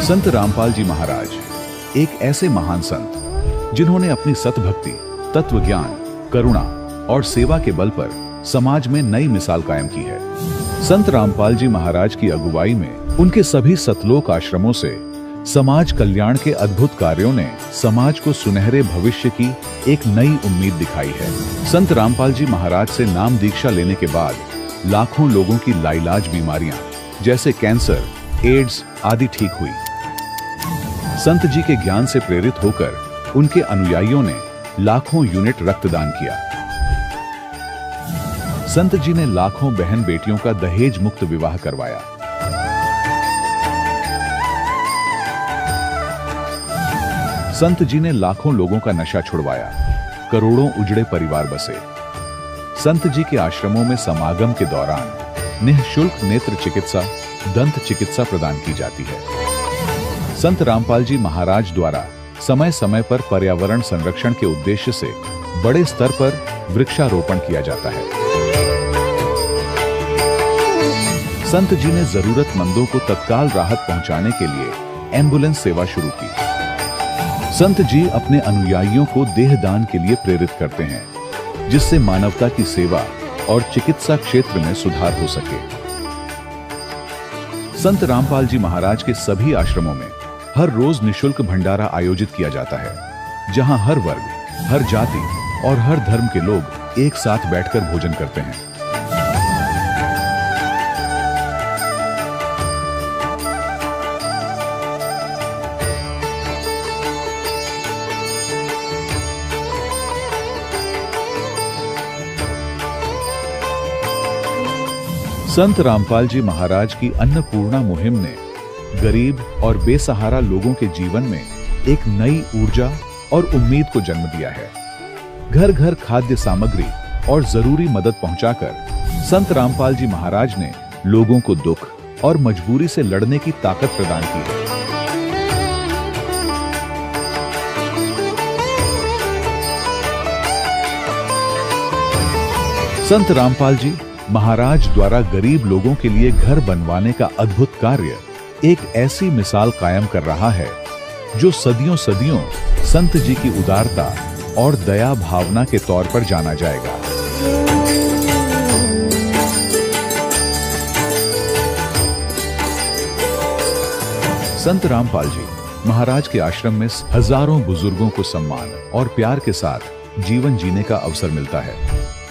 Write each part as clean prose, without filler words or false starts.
संत रामपाल जी महाराज एक ऐसे महान संत जिन्होंने अपनी सतभक्ति, तत्व ज्ञान, करुणा और सेवा के बल पर समाज में नई मिसाल कायम की है। संत रामपाल जी महाराज की अगुवाई में उनके सभी सतलोक आश्रमों से समाज कल्याण के अद्भुत कार्यों ने समाज को सुनहरे भविष्य की एक नई उम्मीद दिखाई है। संत रामपाल जी महाराज से नाम दीक्षा लेने के बाद लाखों लोगों की लाइलाज बीमारियां जैसे कैंसर, एड्स आदि ठीक हुई। संत जी के ज्ञान से प्रेरित होकर उनके अनुयायियों ने लाखों यूनिट रक्तदान किया। संत जी ने लाखों बहन बेटियों का दहेज मुक्त विवाह करवाया। संत जी ने लाखों लोगों का नशा छुड़वाया, करोड़ों उजड़े परिवार बसे। संत जी के आश्रमों में समागम के दौरान निःशुल्क नेत्र चिकित्सा, दंत चिकित्सा प्रदान की जाती है। संत रामपाल जी महाराज द्वारा समय समय पर पर्यावरण संरक्षण के उद्देश्य से बड़े स्तर पर वृक्षारोपण किया जाता है। संत जी ने जरूरतमंदों को तत्काल राहत पहुंचाने के लिए एम्बुलेंस सेवा शुरू की। संत जी अपने अनुयायियों को देहदान के लिए प्रेरित करते हैं, जिससे मानवता की सेवा और चिकित्सा क्षेत्र में सुधार हो सके। संत रामपाल जी महाराज के सभी आश्रमों में हर रोज निःशुल्क भंडारा आयोजित किया जाता है, जहां हर वर्ग, हर जाति और हर धर्म के लोग एक साथ बैठकर भोजन करते हैं। संत रामपाल जी महाराज की अन्नपूर्णा मुहिम ने गरीब और बेसहारा लोगों के जीवन में एक नई ऊर्जा और उम्मीद को जन्म दिया है। घर घर खाद्य सामग्री और जरूरी मदद पहुंचाकर संत रामपाल जी महाराज ने लोगों को दुख और मजबूरी से लड़ने की ताकत प्रदान की है। संत रामपाल जी महाराज द्वारा गरीब लोगों के लिए घर बनवाने का अद्भुत कार्य एक ऐसी मिसाल कायम कर रहा है जो सदियों सदियों संत जी की उदारता और दया भावना के तौर पर जाना जाएगा। संत रामपाल जी महाराज के आश्रम में हजारों बुजुर्गों को सम्मान और प्यार के साथ जीवन जीने का अवसर मिलता है।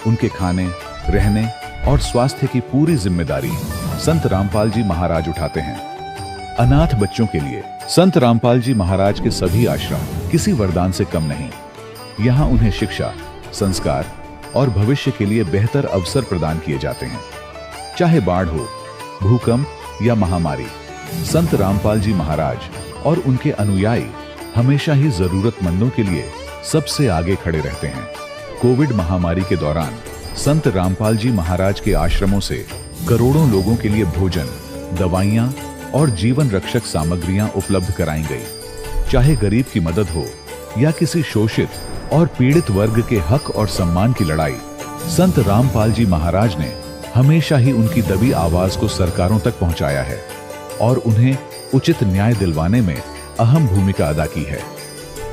उनके खाने, रहने और स्वास्थ्य की पूरी जिम्मेदारी संत रामपाल जी महाराज उठाते हैं। अनाथ बच्चों के लिए संत रामपाल जी महाराज के सभी आश्रम किसी वरदान से कम नहीं। यहाँ उन्हें शिक्षा, संस्कार और भविष्य के लिए बेहतर अवसर प्रदान किए जाते हैं। चाहे बाढ़ हो, भूकंप या महामारी, संत रामपाल जी महाराज और उनके अनुयायी हमेशा ही जरूरतमंदों के लिए सबसे आगे खड़े रहते हैं। कोविड महामारी के दौरान संत रामपाल जी महाराज के आश्रमों से करोड़ों लोगों के लिए भोजन, दवाइयां और जीवन रक्षक सामग्रियां उपलब्ध कराई गई। चाहे गरीब की मदद हो या किसी शोषित और पीड़ित वर्ग के हक और सम्मान की लड़ाई, संत रामपाल जी महाराज ने हमेशा ही उनकी दबी आवाज को सरकारों तक पहुंचाया है और उन्हें उचित न्याय दिलवाने में अहम भूमिका अदा की है।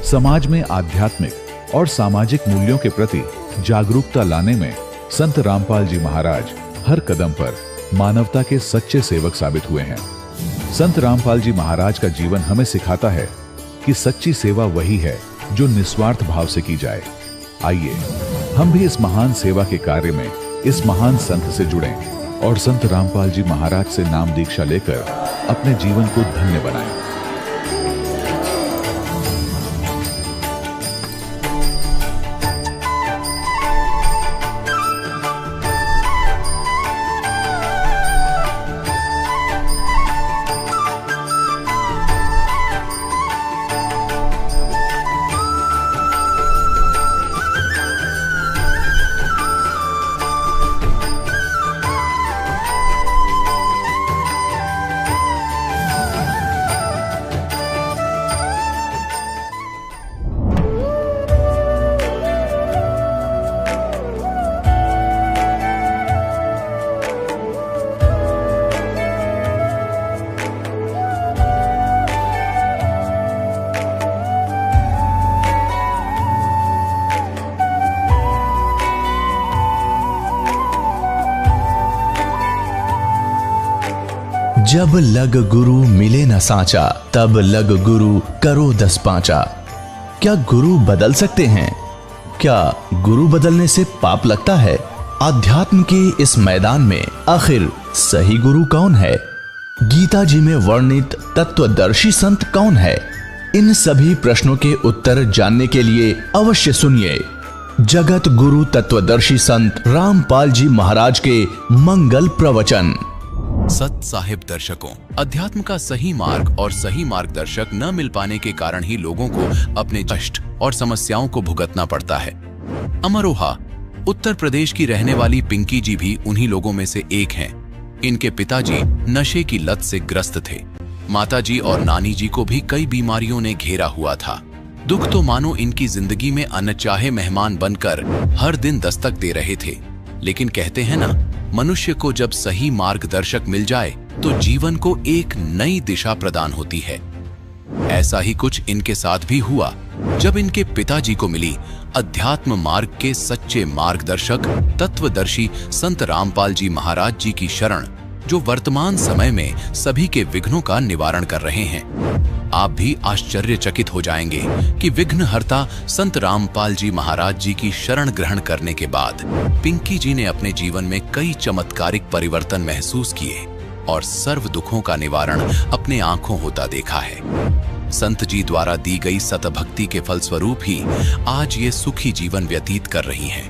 समाज में आध्यात्मिक और सामाजिक मूल्यों के प्रति जागरूकता लाने में संत रामपाल जी महाराज हर कदम पर मानवता के सच्चे सेवक साबित हुए हैं। संत रामपाल जी महाराज का जीवन हमें सिखाता है कि सच्ची सेवा वही है जो निस्वार्थ भाव से की जाए। आइए हम भी इस महान सेवा के कार्य में इस महान संत से जुड़ें और संत रामपाल जी महाराज से नाम दीक्षा लेकर अपने जीवन को धन्य बनाएं। जब लग गुरु मिले न साचा, तब लग गुरु करो 10 पांचा। क्या गुरु बदल सकते हैं? क्या गुरु बदलने से पाप लगता है? अध्यात्म के इस मैदान में आखिर सही गुरु कौन है? गीता जी में वर्णित तत्वदर्शी संत कौन है? इन सभी प्रश्नों के उत्तर जानने के लिए अवश्य सुनिए जगत गुरु तत्वदर्शी संत रामपाल जी महाराज के मंगल प्रवचन। सत साहिब दर्शकों, अध्यात्म का सही मार्ग और सही मार्गदर्शक न मिल पाने के कारण ही लोगों को अपने कष्ट और समस्याओं को भुगतना पड़ता है। अमरोहा उत्तर प्रदेश की रहने वाली पिंकी जी भी उन्हीं लोगों में से एक हैं। इनके पिताजी नशे की लत से ग्रस्त थे। माताजी और नानी जी को भी कई बीमारियों ने घेरा हुआ था। दुख तो मानो इनकी जिंदगी में अनचाहे मेहमान बनकर हर दिन दस्तक दे रहे थे। लेकिन कहते हैं ना, मनुष्य को जब सही मार्गदर्शक मिल जाए तो जीवन को एक नई दिशा प्रदान होती है। ऐसा ही कुछ इनके साथ भी हुआ जब इनके पिताजी को मिली अध्यात्म मार्ग के सच्चे मार्गदर्शक तत्वदर्शी संत रामपाल जी महाराज जी की शरण, जो वर्तमान समय में सभी के विघ्नों का निवारण कर रहे हैं। आप भी आश्चर्यचकित हो जाएंगे कि विघ्नहर्ता संत रामपाल जी महाराज जी की शरण ग्रहण करने के बाद पिंकी जी ने अपने जीवन में कई चमत्कारिक परिवर्तन महसूस किए और सर्व दुखों का निवारण अपने आंखों होता देखा है। संत जी द्वारा दी गई सतभक्ति के फलस्वरूप ही आज ये सुखी जीवन व्यतीत कर रही हैं।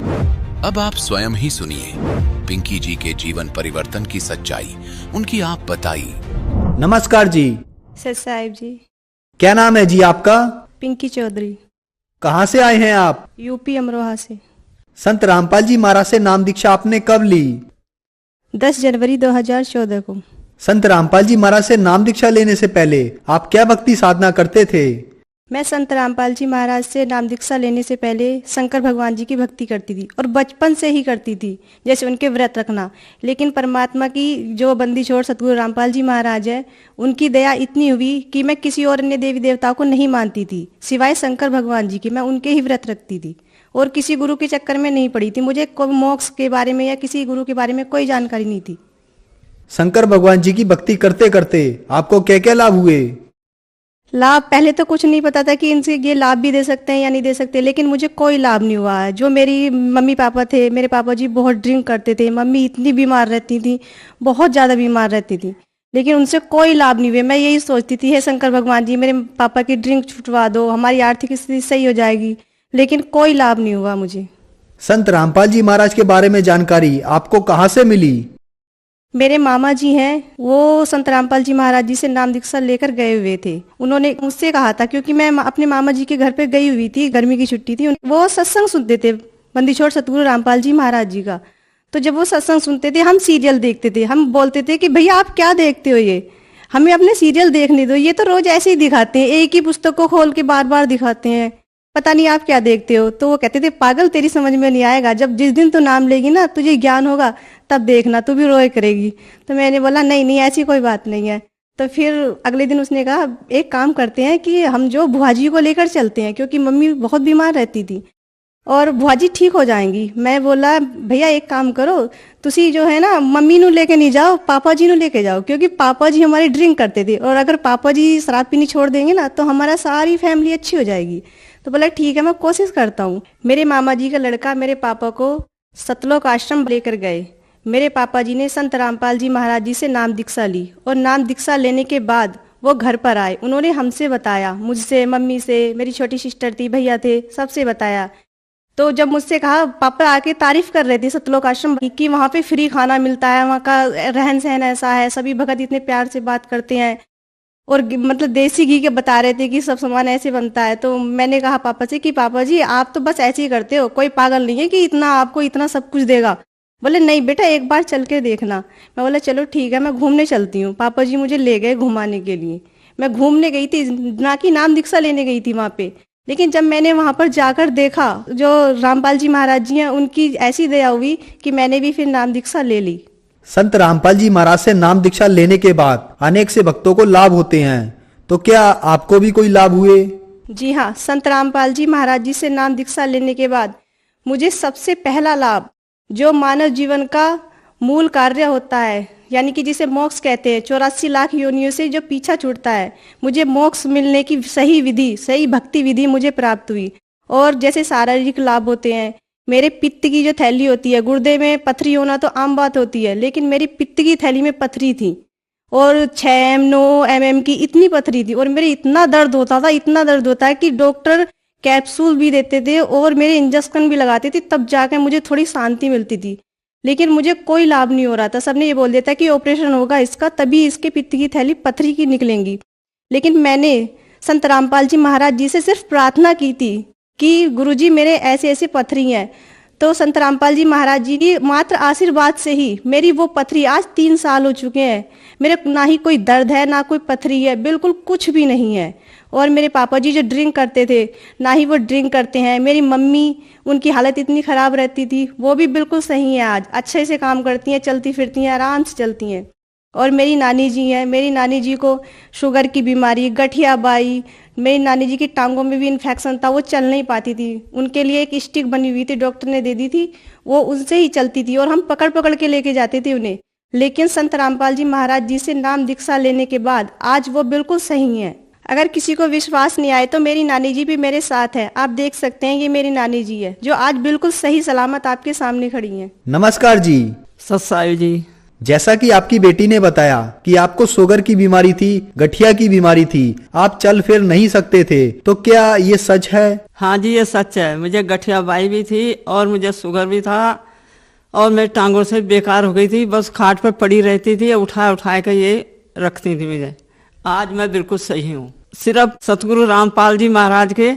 अब आप स्वयं ही सुनिए पिंकी जी के जीवन परिवर्तन की सच्चाई। उनकी आप बताइए। नमस्कार जी। सर साहिब जी। क्या नाम है जी आपका? पिंकी चौधरी। कहाँ से आए हैं आप? यूपी अमरोहा से। संत रामपाल जी महाराज से नाम दीक्षा आपने कब ली? 10 जनवरी 2014 को। संत रामपाल जी महाराज से नाम दीक्षा लेने से पहले आप क्या भक्ति साधना करते थे? मैं संत रामपाल जी महाराज से नाम दीक्षा लेने से पहले शंकर भगवान जी की भक्ति करती थी और बचपन से ही करती थी, जैसे उनके व्रत रखना। लेकिन परमात्मा की जो बंदी छोड़ सतगुरु रामपाल जी महाराज है, उनकी दया इतनी हुई कि मैं किसी और अन्य देवी देवताओं को नहीं मानती थी सिवाय शंकर भगवान जी की। मैं उनके ही व्रत रखती थी और किसी गुरु के चक्कर में नहीं पड़ी थी। मुझे मोक्ष के बारे में या किसी गुरु के बारे में कोई जानकारी नहीं थी। शंकर भगवान जी की भक्ति करते करते आपको क्या क्या लाभ हुए? लाभ पहले तो कुछ नहीं पता था कि इनसे ये लाभ भी दे सकते हैं या नहीं दे सकते, लेकिन मुझे कोई लाभ नहीं हुआ है। जो मेरी मम्मी पापा थे, मेरे पापा जी बहुत ड्रिंक करते थे, मम्मी इतनी बीमार रहती थी, बहुत ज़्यादा बीमार रहती थी, लेकिन उनसे कोई लाभ नहीं हुए। मैं यही सोचती थी, हे शंकर भगवान जी मेरे पापा की ड्रिंक छुटवा दो, हमारी आर्थिक स्थिति सही हो जाएगी, लेकिन कोई लाभ नहीं हुआ मुझे। संत रामपाल जी महाराज के बारे में जानकारी आपको कहाँ से मिली? मेरे मामा जी हैं, वो संत रामपाल जी महाराज जी से नाम दीक्षा लेकर गए हुए थे। उन्होंने मुझसे कहा था, क्योंकि मैं अपने मामा जी के घर पे गई हुई थी, गर्मी की छुट्टी थी। वो सत्संग सुनते थे बंदी छोड़ सतगुरु रामपाल जी महाराज जी का। तो जब वो सत्संग सुनते थे, हम सीरियल देखते थे। हम बोलते थे कि भैया आप क्या देखते हो, ये हमें अपने सीरियल देखने दो, ये तो रोज ऐसे ही दिखाते हैं, एक ही पुस्तक को खोल के बार बार दिखाते हैं, पता नहीं आप क्या देखते हो। तो वो कहते थे, पागल तेरी समझ में नहीं आएगा, जब जिस दिन तू नाम लेगी ना, तुझे ज्ञान होगा, तब देखना, तू भी रोए करेगी। तो मैंने बोला नहीं नहीं ऐसी कोई बात नहीं है। तो फिर अगले दिन उसने कहा, एक काम करते हैं कि हम जो बुआ जी को लेकर चलते हैं, क्योंकि मम्मी बहुत बीमार रहती थी और बुआ जी ठीक हो जाएंगी। मैं बोला भैया एक काम करो, तुसी जो है ना मम्मी नू लेके नहीं जाओ, पापा जी नू लेके जाओ, क्योंकि पापा जी हमारे ड्रिंक करते थे और अगर पापा जी शराब पीनी छोड़ देंगे ना तो हमारा सारी फैमिली अच्छी हो जाएगी। तो बोला ठीक है मैं कोशिश करता हूँ। मेरे मामा जी का लड़का मेरे पापा को सतलोक आश्रम लेकर गए। मेरे पापा जी ने संत रामपाल जी महाराज जी से नाम दीक्षा ली और नाम दीक्षा लेने के बाद वो घर पर आए। उन्होंने हमसे बताया, मुझसे, मम्मी से, मेरी छोटी सिस्टर थी, भैया थे, सबसे बताया। तो जब मुझसे कहा, पापा आके तारीफ कर रहे थे सतलोक आश्रम की, वहाँ पे फ्री खाना मिलता है, वहाँ का रहन सहन ऐसा है, सभी भगत इतने प्यार से बात करते हैं और मतलब देसी घी के बता रहे थे कि सब सामान ऐसे बनता है। तो मैंने कहा पापा से कि पापा जी आप तो बस ऐसे ही करते हो, कोई पागल नहीं है कि इतना आपको इतना सब कुछ देगा। बोले नहीं बेटा एक बार चल के देखना। मैं बोला चलो ठीक है मैं घूमने चलती हूँ। पापा जी मुझे ले गए घुमाने के लिए। मैं घूमने गई थी, ना कि नाम दीक्षा लेने गई थी वहाँ पे। लेकिन जब मैंने वहाँ पर जाकर देखा, जो रामपाल जी महाराज जी हैं उनकी ऐसी दया हुई कि मैंने भी फिर नाम दीक्षा ले ली। संत रामपाल जी महाराज से नाम दीक्षा लेने के बाद अनेक से भक्तों को लाभ होते हैं, तो क्या आपको भी कोई लाभ हुए? जी हाँ, संत रामपाल जी महाराज जी से नाम दीक्षा लेने के बाद मुझे सबसे पहला लाभ, जो मानव जीवन का मूल कार्य होता है, यानी कि जिसे मोक्ष कहते हैं, 84 लाख योनियों से जो पीछा छूटता है, मुझे मोक्ष मिलने की सही विधि, सही भक्ति विधि मुझे प्राप्त हुई। और जैसे शारीरिक लाभ होते हैं, मेरे पित्त की जो थैली होती है, गुर्दे में पथरी होना तो आम बात होती है, लेकिन मेरी पित्त की थैली में पथरी थी और 6 9 mm की इतनी पथरी थी और मेरे इतना दर्द होता था, इतना दर्द होता है कि डॉक्टर कैप्सूल भी देते थे और मेरे इंजेक्शन भी लगाते थे, तब जाकर मुझे थोड़ी शांति मिलती थी। लेकिन मुझे कोई लाभ नहीं हो रहा था। सबने ये बोल दिया था कि ऑपरेशन होगा इसका, तभी इसके पित्त की थैली पथरी की निकलेंगी। लेकिन मैंने संत रामपाल जी महाराज जी से सिर्फ प्रार्थना की थी कि गुरुजी मेरे ऐसे ऐसे पथरी हैं, तो संत रामपाल जी महाराज जी की मात्र आशीर्वाद से ही मेरी वो पथरी, आज 3 साल हो चुके हैं, मेरे ना ही कोई दर्द है ना कोई पथरी है, बिल्कुल कुछ भी नहीं है। और मेरे पापा जी जो ड्रिंक करते थे, ना ही वो ड्रिंक करते हैं। मेरी मम्मी, उनकी हालत इतनी खराब रहती थी, वो भी बिल्कुल सही है, आज अच्छे से काम करती हैं, चलती फिरती हैं, आराम से चलती हैं। और मेरी नानी जी हैं, मेरी नानी जी को शुगर की बीमारी, गठिया बाई, मेरी नानी जी की टांगों में भी इन्फेक्शन था, वो चल नहीं पाती थी। उनके लिए एक स्टिक बनी हुई थी, डॉक्टर ने दे दी थी, वो उनसे ही चलती थी और हम पकड़ पकड़ के लेके जाते थे उन्हें। लेकिन संत रामपाल जी महाराज जी से नाम दीक्षा लेने के बाद आज वो बिल्कुल सही हैं। अगर किसी को विश्वास नहीं आए तो मेरी नानी जी भी मेरे साथ है, आप देख सकते हैं, ये मेरी नानी जी है जो आज बिल्कुल सही सलामत आपके सामने खड़ी है। नमस्कार जी। सत्सायु जी। जैसा कि आपकी बेटी ने बताया कि आपको शुगर की बीमारी थी, गठिया की बीमारी थी, आप चल फिर नहीं सकते थे, तो क्या ये सच है? हाँ जी, ये सच है। मुझे गठिया बाई भी थी और मुझे शुगर भी था और मेरी टांगों से बेकार हो गई थी, बस खाट पर पड़ी रहती थी, उठा कर ये रखती थी मुझे। आज मैं बिल्कुल सही हूँ, सिर्फ सतगुरु रामपाल जी महाराज के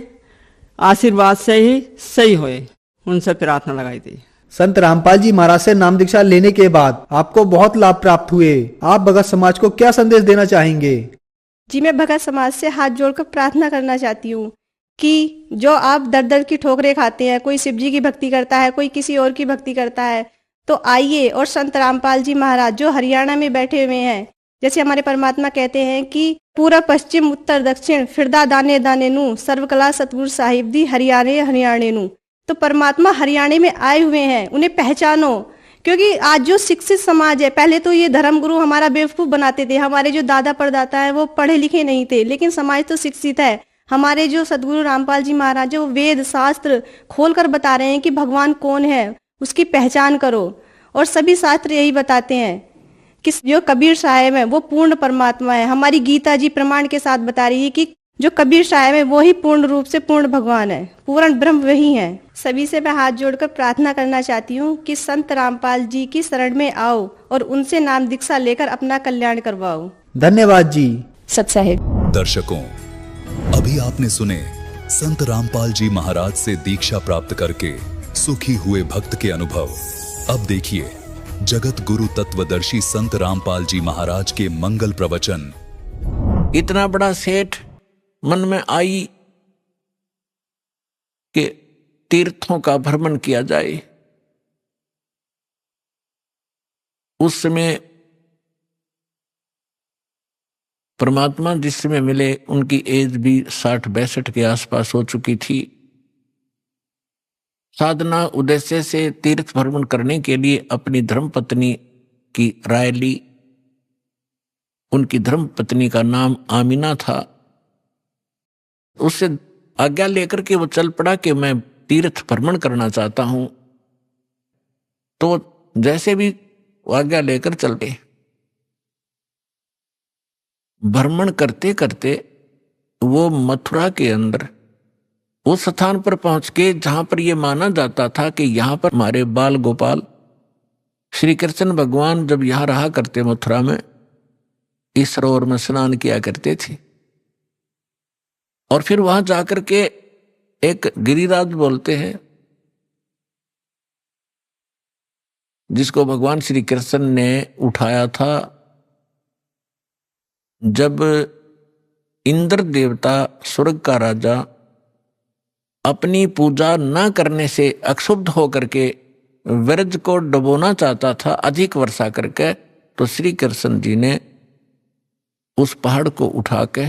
आशीर्वाद से ही सही हुए, उनसे प्रार्थना लगाई थी। संत रामपाल जी महाराज से नाम दीक्षा लेने के बाद आपको बहुत लाभ प्राप्त हुए, आप भगत समाज को क्या संदेश देना चाहेंगे? जी, मैं भगत समाज से हाथ जोड़कर प्रार्थना करना चाहती हूँ कि जो आप दर दर की ठोकरें खाते हैं, कोई शिव जी की भक्ति करता है, कोई किसी और की भक्ति करता है, तो आइए और संत रामपाल जी महाराज जो हरियाणा में बैठे हुए हैं, जैसे हमारे परमात्मा कहते हैं कि पूरा पश्चिम उत्तर दक्षिण फिरदा दाने दाने नू, सर्वकला सतगुरु साहिब दी हरियाणे हरियाणे नू। तो परमात्मा हरियाणा में आए हुए हैं, उन्हें पहचानो। क्योंकि आज जो शिक्षित समाज है, पहले तो ये धर्म गुरु हमारा बेवकूफ बनाते थे, हमारे जो दादा परदाता है वो पढ़े लिखे नहीं थे, लेकिन समाज तो शिक्षित है। हमारे जो सदगुरु रामपाल जी महाराज जो वेद शास्त्र खोलकर बता रहे हैं कि भगवान कौन है, उसकी पहचान करो। और सभी शास्त्र यही बताते हैं कि जो कबीर साहब है वो पूर्ण परमात्मा है। हमारी गीता जी प्रमाण के साथ बता रही है कि जो कबीर साहब है वो ही पूर्ण रूप से पूर्ण भगवान है, पूर्ण ब्रह्म वही है। सभी से मैं हाथ जोड़कर प्रार्थना करना चाहती हूँ कि संत रामपाल जी की शरण में आओ और उनसे नाम दीक्षा लेकर अपना कल्याण करवाओ। धन्यवाद जी। सत साहिब। दर्शकों, अभी आपने सुने संत रामपाल जी महाराज से दीक्षा प्राप्त करके सुखी हुए भक्त के अनुभव। अब देखिए जगत गुरु तत्वदर्शी संत रामपाल जी महाराज के मंगल प्रवचन। इतना बड़ा सेठ मन में आई कि तीर्थों का भ्रमण किया जाए। उस समय परमात्मा जिस समय मिले उनकी एज भी 60-62 के आसपास हो चुकी थी। साधना उद्देश्य से तीर्थ भ्रमण करने के लिए अपनी धर्मपत्नी की राय ली। उनकी धर्मपत्नी का नाम आमीना था। उससे आज्ञा लेकर के वो चल पड़ा कि मैं तीर्थ भ्रमण करना चाहता हूं। तो जैसे भी आज्ञा लेकर चल गए। भ्रमण करते करते वो मथुरा के अंदर उस स्थान पर पहुंच के जहां पर यह माना जाता था कि यहां पर हमारे बाल गोपाल श्री कृष्ण भगवान जब यहां रहा करते मथुरा में, इस सरोवर में स्नान किया करते थे। और फिर वहां जाकर के एक गिरिराज बोलते हैं, जिसको भगवान श्री कृष्ण ने उठाया था जब इंद्र देवता स्वर्ग का राजा अपनी पूजा न करने से अक्षुब्ध होकर के व्रज को डुबोना चाहता था अधिक वर्षा करके। तो श्री कृष्ण जी ने उस पहाड़ को उठा के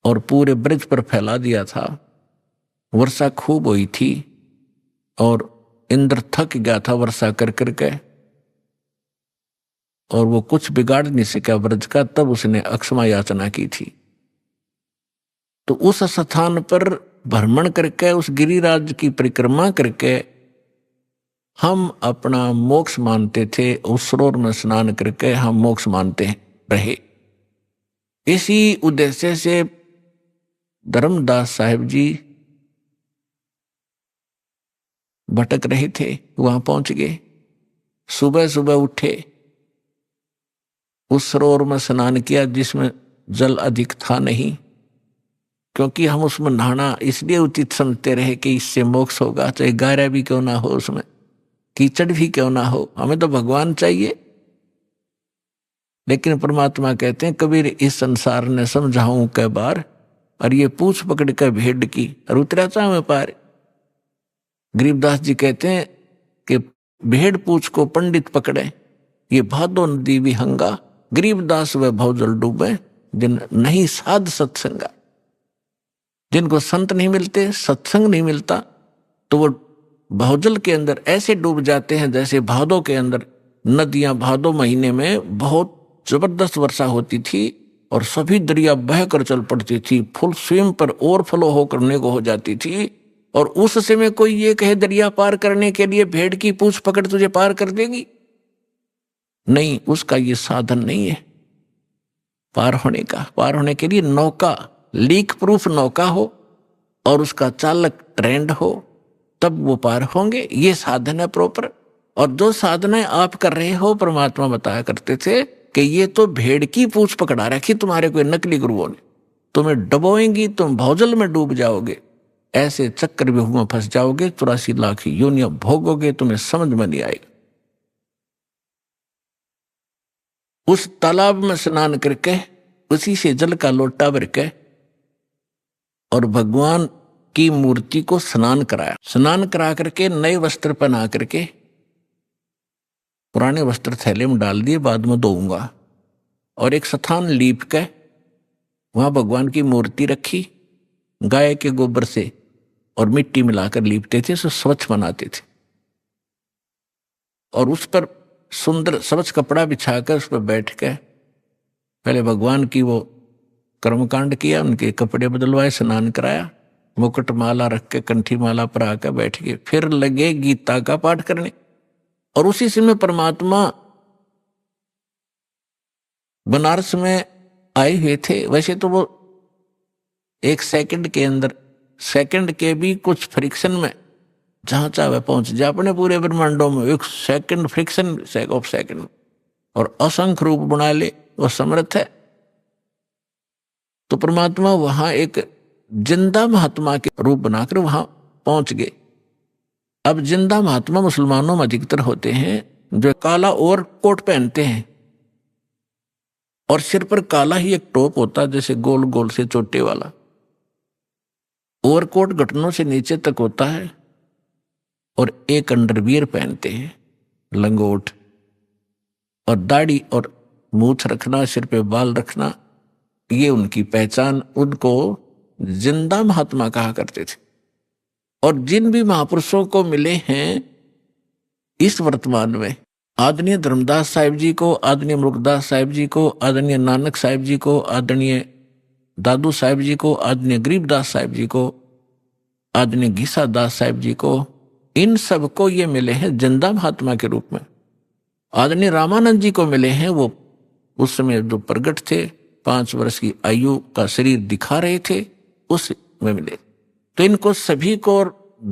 और पूरे ब्रज पर फैला दिया था। वर्षा खूब हुई थी और इंद्र थक गया था वर्षा कर करके। और वो कुछ बिगाड़ नहीं सका ब्रज का, तब उसने अक्षमा याचना की थी। तो उस स्थान पर भ्रमण करके, उस गिरिराज की परिक्रमा करके हम अपना मोक्ष मानते थे। उस सरोवर में स्नान करके हम मोक्ष मानते रहे। इसी उद्देश्य से धर्मदास साहिब जी भटक रहे थे, वहां पहुंच गए। सुबह सुबह उठे, उस सरोवर में स्नान किया जिसमें जल अधिक था नहीं, क्योंकि हम उसमें नहाना इसलिए उचित समझते रहे कि इससे मोक्ष होगा, चाहे गारा भी क्यों ना हो, उसमें कीचड़ भी क्यों ना हो, हमें तो भगवान चाहिए। लेकिन परमात्मा कहते हैं, कबीर इस संसार ने समझाऊं कै बार, और ये पूछ पकड़ कर भेड़ की और उतरा चाहे पार। गरीबदास जी कहते हैं कि भेड़ पूछ को पंडित पकड़े, ये भादो नदी विहंगा, गरीबदास व भवजल डूबे, जिन नहीं साध सत्संगा। जिनको संत नहीं मिलते, सत्संग नहीं मिलता, तो वो भवजल के अंदर ऐसे डूब जाते हैं जैसे भादों के अंदर नदियां, भादों महीने में बहुत जबरदस्त वर्षा होती थी और सभी दरिया बहकर चल पड़ती थी, फुल स्विम पर ओवरफ्लो होकर को हो जाती थी। और उस समय कोई ये कहे दरिया पार करने के लिए भेड़ की पूंछ पकड़ तुझे पार कर देगी, नहीं, उसका ये साधन नहीं है पार होने का। पार होने के लिए नौका, लीक प्रूफ नौका हो और उसका चालक ट्रेंड हो, तब वो पार होंगे। ये साधन है प्रॉपर। और जो साधनाएं आप कर रहे हो, परमात्मा बताया करते थे कि ये तो भेड़ की पूंछ पकड़ा रखी तुम्हारे कोई नकली गुरुओं ने, तुम्हें डबोएंगी, तुम भौजल में डूब जाओगे, ऐसे चक्रव्यूह में फंस जाओगे, 84 लाख योनियां भोगोगे, तुम्हें समझ में नहीं आएगा। उस तालाब में स्नान करके उसी से जल का लोटा भर के और भगवान की मूर्ति को स्नान कराया। स्नान करा करके नए वस्त्र पहना करके पुराने वस्त्र थैले में डाल दिए, बाद में धोऊंगा। और एक स्थान लीप के वहां भगवान की मूर्ति रखी, गाय के गोबर से और मिट्टी मिलाकर लीपते थे, उसे स्वच्छ बनाते थे। और उस पर सुंदर स्वच्छ कपड़ा बिछाकर उस पर बैठ के पहले भगवान की वो कर्मकांड किया, उनके कपड़े बदलवाए, स्नान कराया, मुकुट माला रख के कंठी माला पर आकर बैठ गए। फिर लगे गीता का पाठ करने। और उसी समय परमात्मा बनारस में आए हुए थे। वैसे तो वो एक सेकंड के अंदर, सेकंड के भी कुछ फ्रिक्शन में जहां चाहे पहुंच जाए अपने पूरे ब्रह्मांडों में, एक सेकंड फ्रिक्शन ऑफ सेकंड, और असंख्य रूप बना ले, वो समर्थ है। तो परमात्मा वहां एक जिंदा महात्मा के रूप बनाकर वहां पहुंच गए। अब जिंदा महात्मा मुसलमानों में अधिकतर होते हैं जो काला और कोट पहनते हैं और सिर पर काला ही एक टोप होता है, जैसे गोल गोल से चोटे वाला। ओवरकोट घुटनों से नीचे तक होता है और एक अंडरवियर पहनते हैं, लंगोट। और दाढ़ी और मूछ रखना, सिर पे बाल रखना, ये उनकी पहचान। उनको जिंदा महात्मा कहा करते थे। और जिन भी महापुरुषों को मिले हैं इस वर्तमान में, आदरणीय धर्मदास साहिब जी को, आदरणीय मुरुगदास साहिब जी को, आदरणीय नानक साहिब जी को, आदरणीय दादू साहिब जी को, आदरणीय गरीबदास साहिब जी को, आदरणीय घीसा दास साहिब जी को, इन सब को ये मिले हैं जिंदा महात्मा के रूप में। आदरणीय रामानंद जी को मिले हैं, वो उस समय जो प्रगट थे, 5 वर्ष की आयु का शरीर दिखा रहे थे, उस में मिले। तो इनको सभी को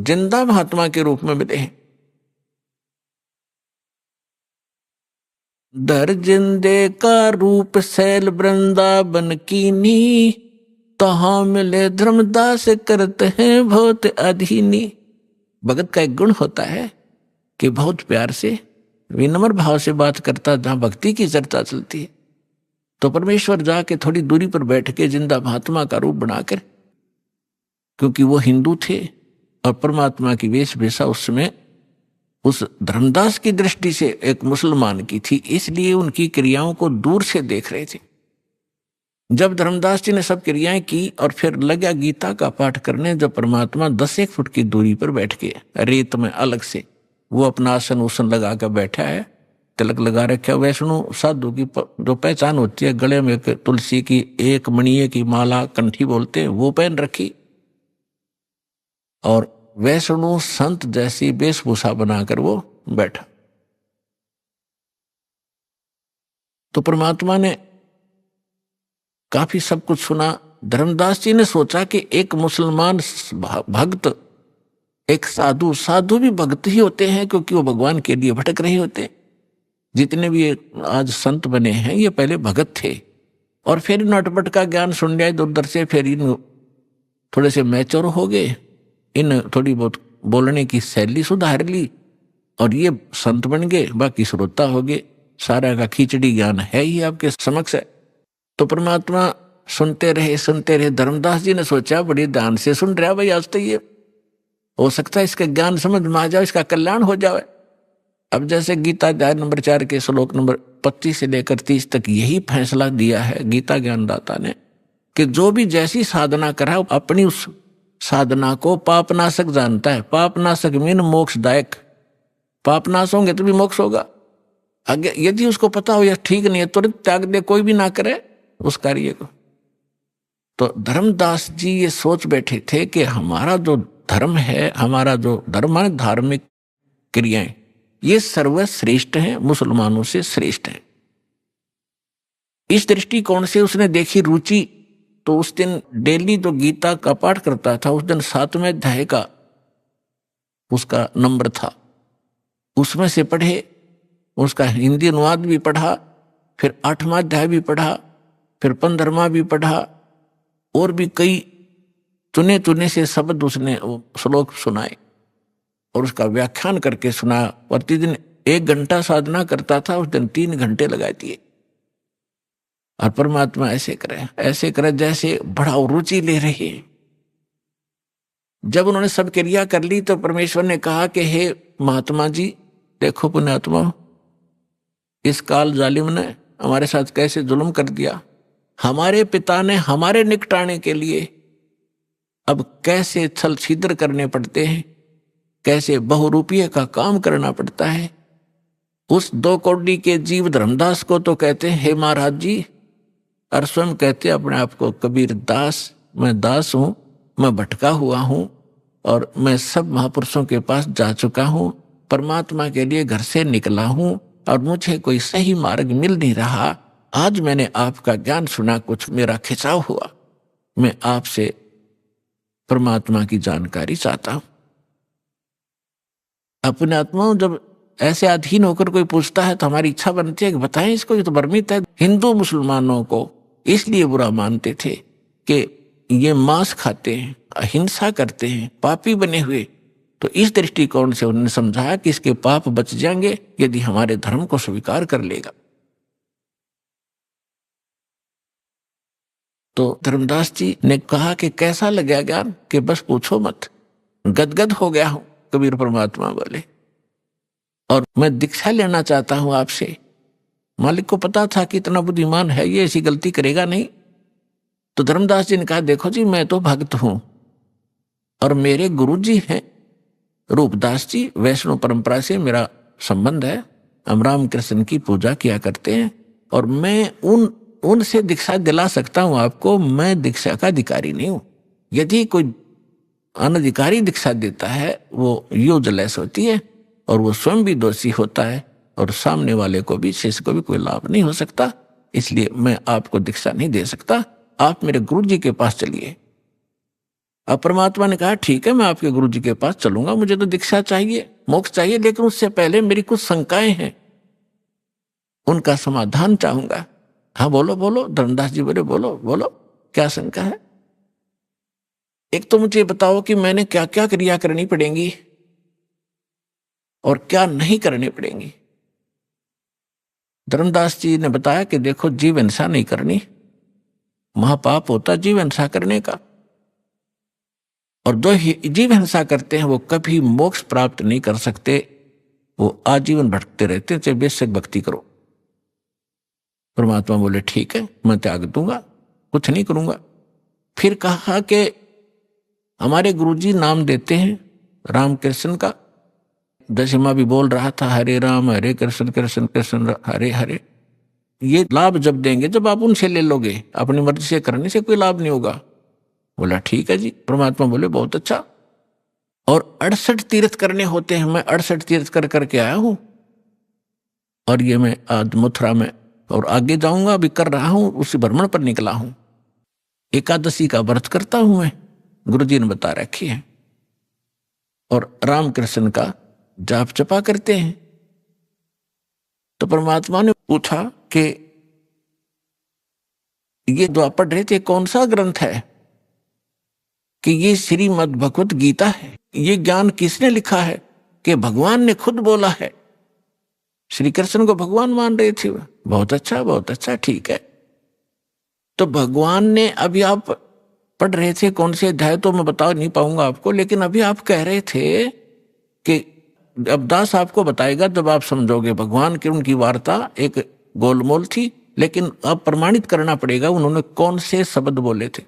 जिंदा महात्मा के रूप में मिले हैं। दर जिंदे का रूप सैल वृंदावन कीनी, तहां मिले धर्मदास करते हैं बहुत अधीनी। भगत का एक गुण होता है कि बहुत प्यार से, विनम्र भाव से बात करता। जहां भक्ति की चर्चा चलती है तो परमेश्वर जाके थोड़ी दूरी पर बैठ के जिंदा महात्मा का रूप बनाकर, क्योंकि वो हिंदू थे और परमात्मा की वेशभूषा उस समय उस धर्मदास की दृष्टि से एक मुसलमान की थी, इसलिए उनकी क्रियाओं को दूर से देख रहे थे। जब धर्मदास जी ने सब क्रियाएं की और फिर लगा गीता का पाठ करने, जब परमात्मा 10 फुट की दूरी पर बैठ के रेत में अलग से वो अपना आसन उसन लगा कर बैठा है, तिलक लगा रखे, वैष्णो साधु की जो पहचान होती है, गले में तुलसी की एक मणिये की माला, कंठी बोलते हैं, वो पहन रखी, और वैष्णो संत जैसी वेशभूषा बनाकर वो बैठा। तो परमात्मा ने काफी सब कुछ सुना। धर्मदास जी ने सोचा कि एक मुसलमान भक्त, एक साधु, साधु भी भक्त ही होते हैं क्योंकि वो भगवान के लिए भटक रहे होते हैं। जितने भी आज संत बने हैं ये पहले भगत थे, और फिर नटपट का ज्ञान सुन लिया इधर उधर से, फिर इन थोड़े से मैच्योर हो गए, इन थोड़ी बहुत बोलने की शैली सुधार ली, और ये संत बन गए, बाकी श्रोता हो गए। सारा का खिचड़ी ज्ञान है ही आपके समक्ष है। तो परमात्मा सुनते रहे। धर्मदास जी ने सोचा बड़ी ध्यान से सुन रहा भाई, आज तो ये हो सकता है इसका ज्ञान समझ में आ जाए, इसका कल्याण हो जाए। अब जैसे गीता अध्याय नंबर 4 के श्लोक नंबर 25 से लेकर 30 तक यही फैसला दिया है गीता ज्ञानदाता ने कि जो भी जैसी साधना करा अपनी उस साधना को पापनाशक जानता है। पापनाशक मीन मोक्षदायक। पापनाश होंगे तो भी मोक्ष होगा। आगे यदि उसको पता हो यह ठीक नहीं है तुरंत त्याग दे, कोई भी ना करे उस कार्य को। तो धर्मदास जी ये सोच बैठे थे कि हमारा जो धर्म है, हमारा जो धर्म है धार्मिक क्रियाएं, ये सर्वश्रेष्ठ हैं, मुसलमानों से श्रेष्ठ है। इस दृष्टिकोण से उसने देखी रुचि। तो उस दिन डेली जो गीता का पाठ करता था, उस दिन 7वें अध्याय का उसका नंबर था, उसमें से पढ़े, उसका हिंदी अनुवाद भी पढ़ा, फिर 8वां अध्याय भी पढ़ा, फिर 15वां भी पढ़ा, और भी कई चुने चुने से शब्द उसने श्लोक सुनाए और उसका व्याख्यान करके सुनाया। प्रतिदिन 1 घंटा साधना करता था, उस दिन 3 घंटे लगा दिए। और परमात्मा ऐसे करे जैसे बड़ा रुचि ले रही है। जब उन्होंने सब क्रिया कर ली तो परमेश्वर ने कहा कि हे महात्मा जी, देखो पुण्यात्मा, इस काल जालिम ने हमारे साथ कैसे जुल्म कर दिया। हमारे पिता ने हमारे निकटाने के लिए अब कैसे छल छिद्र करने पड़ते हैं, कैसे बहुरूपीय का काम करना पड़ता है। उस 2 कौड़ी के जीव धर्मदास को तो कहते हैं हे महाराज जी, और स्वयं कहते अपने आप को कबीर दास। मैं दास हूं, मैं भटका हुआ हूं, और मैं सब महापुरुषों के पास जा चुका हूं, परमात्मा के लिए घर से निकला हूं, और मुझे कोई सही मार्ग मिल नहीं रहा। आज मैंने आपका ज्ञान सुना, कुछ मेरा खिंचाव हुआ, मैं आपसे परमात्मा की जानकारी चाहता हूं। अपने आत्मा जब ऐसे अधीन होकर कोई पूछता है तो हमारी इच्छा बनती है कि बताएं इसको, ये तो भ्रमित है। हिंदू मुसलमानों को इसलिए बुरा मानते थे कि ये मांस खाते हैं, अहिंसा करते हैं, पापी बने हुए। तो इस दृष्टिकोण से उन्होंने समझाया कि इसके पाप बच जाएंगे यदि हमारे धर्म को स्वीकार कर लेगा। तो धर्मदास जी ने कहा कि कैसा लगा ज्ञान, कि बस पूछो मत, गदगद हो गया हूं। कबीर परमात्मा बोले, और मैं दीक्षा लेना चाहता हूं आपसे। मालिक को पता था कि इतना बुद्धिमान है ये, ऐसी गलती करेगा नहीं। तो धर्मदास जी ने कहा देखो जी, मैं तो भक्त हूं और मेरे गुरु जी हैं रूपदास जी, वैष्णव परंपरा से मेरा संबंध है। हम राम कृष्ण की पूजा किया करते हैं, और मैं उनसे दीक्षा दिला सकता हूं आपको। मैं दीक्षा का अधिकारी नहीं हूं। यदि कोई अनधिकारी दीक्षा देता है वो यूजलेस होती है, और वो स्वयं भी दोषी होता है, और सामने वाले को भी, शिष्य को भी कोई लाभ नहीं हो सकता। इसलिए मैं आपको दीक्षा नहीं दे सकता, आप मेरे गुरु जी के पास चलिए। अब परमात्मा ने कहा ठीक है, मैं आपके गुरु जी के पास चलूंगा, मुझे तो दीक्षा चाहिए, मोक्ष चाहिए, लेकिन उससे पहले मेरी कुछ शंकाएं हैं, उनका समाधान चाहूंगा। हाँ बोलो बोलो। धर्मदास जी बोले बोलो बोलो, क्या शंका है? एक तो मुझे बताओ कि मैंने क्या क्या क्रिया करनी पड़ेंगी और क्या नहीं करनी पड़ेंगी। धर्मदास जी ने बताया कि देखो, जीव हिंसा नहीं करनी, महापाप होता जीव हिंसा करने का, और जो जीव हिंसा करते हैं वो कभी मोक्ष प्राप्त नहीं कर सकते, वो आजीवन भटकते रहते हैं, चाहे बेशक भक्ति करो। परमात्मा बोले ठीक है, मैं त्याग दूंगा, कुछ नहीं करूंगा। फिर कहा कि हमारे गुरुजी नाम देते हैं रामकृष्ण का, दशमा भी बोल रहा था हरे राम हरे कृष्ण कृष्ण कृष्ण हरे हरे। ये लाभ जब देंगे जब आप उनसे ले लोगे, अपनी मर्जी से करने से कोई लाभ नहीं होगा। बोला ठीक है जी। परमात्मा बोले बहुत अच्छा। और 68 तीर्थ करने होते हैं, मैं 68 तीर्थ कर करके आया हूं, और ये मैं आज मथुरा में और आगे जाऊंगा, अभी कर रहा हूं, उसी भ्रमण पर निकला हूं। एकादशी का व्रत करता हूं मैं, गुरुजी ने बता रखी है, और रामकृष्ण का जाप जपा करते हैं। तो परमात्मा ने पूछा कि ये जो आप पढ़ रहे थे कौन सा ग्रंथ है? कि ये श्रीमद् भगवत गीता है। ये ज्ञान किसने लिखा है? कि भगवान ने खुद बोला है। श्री कृष्ण को भगवान मान रहे थे। बहुत अच्छा, ठीक है। तो भगवान ने, अभी आप पढ़ रहे थे कौन से अध्याय तो मैं बता नहीं पाऊंगा आपको, लेकिन अभी आप कह रहे थे कि अब दास आपको बताएगा जब आप समझोगे। भगवान की उनकी वार्ता एक गोलमोल थी, लेकिन अब प्रमाणित करना पड़ेगा उन्होंने कौन से शब्द बोले थे।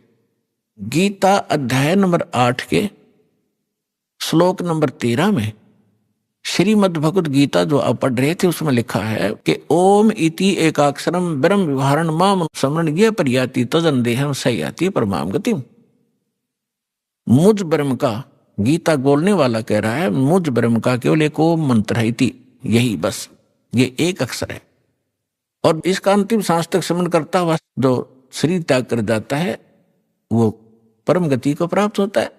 गीता अध्याय नंबर 8 के श्लोक नंबर 13 में श्रीमद् भगवत गीता जो आप पढ़ रहे थे उसमें लिखा है कि ओम इति एकाक्षरम ब्रह्म विहारण माम समरण ये परियाति तजन देहम सयाति परमाम गतिम। मुझ ब्रह्म का, गीता बोलने वाला कह रहा है, मुझ ब्रह्म का केवल एक ओम मंत्र है, इति, यही बस, ये एक अक्षर है। और इसका अंतिम सांस तक स्मरण करता हुआ जो शरीर त्याग कर जाता है वो परम गति को प्राप्त होता है।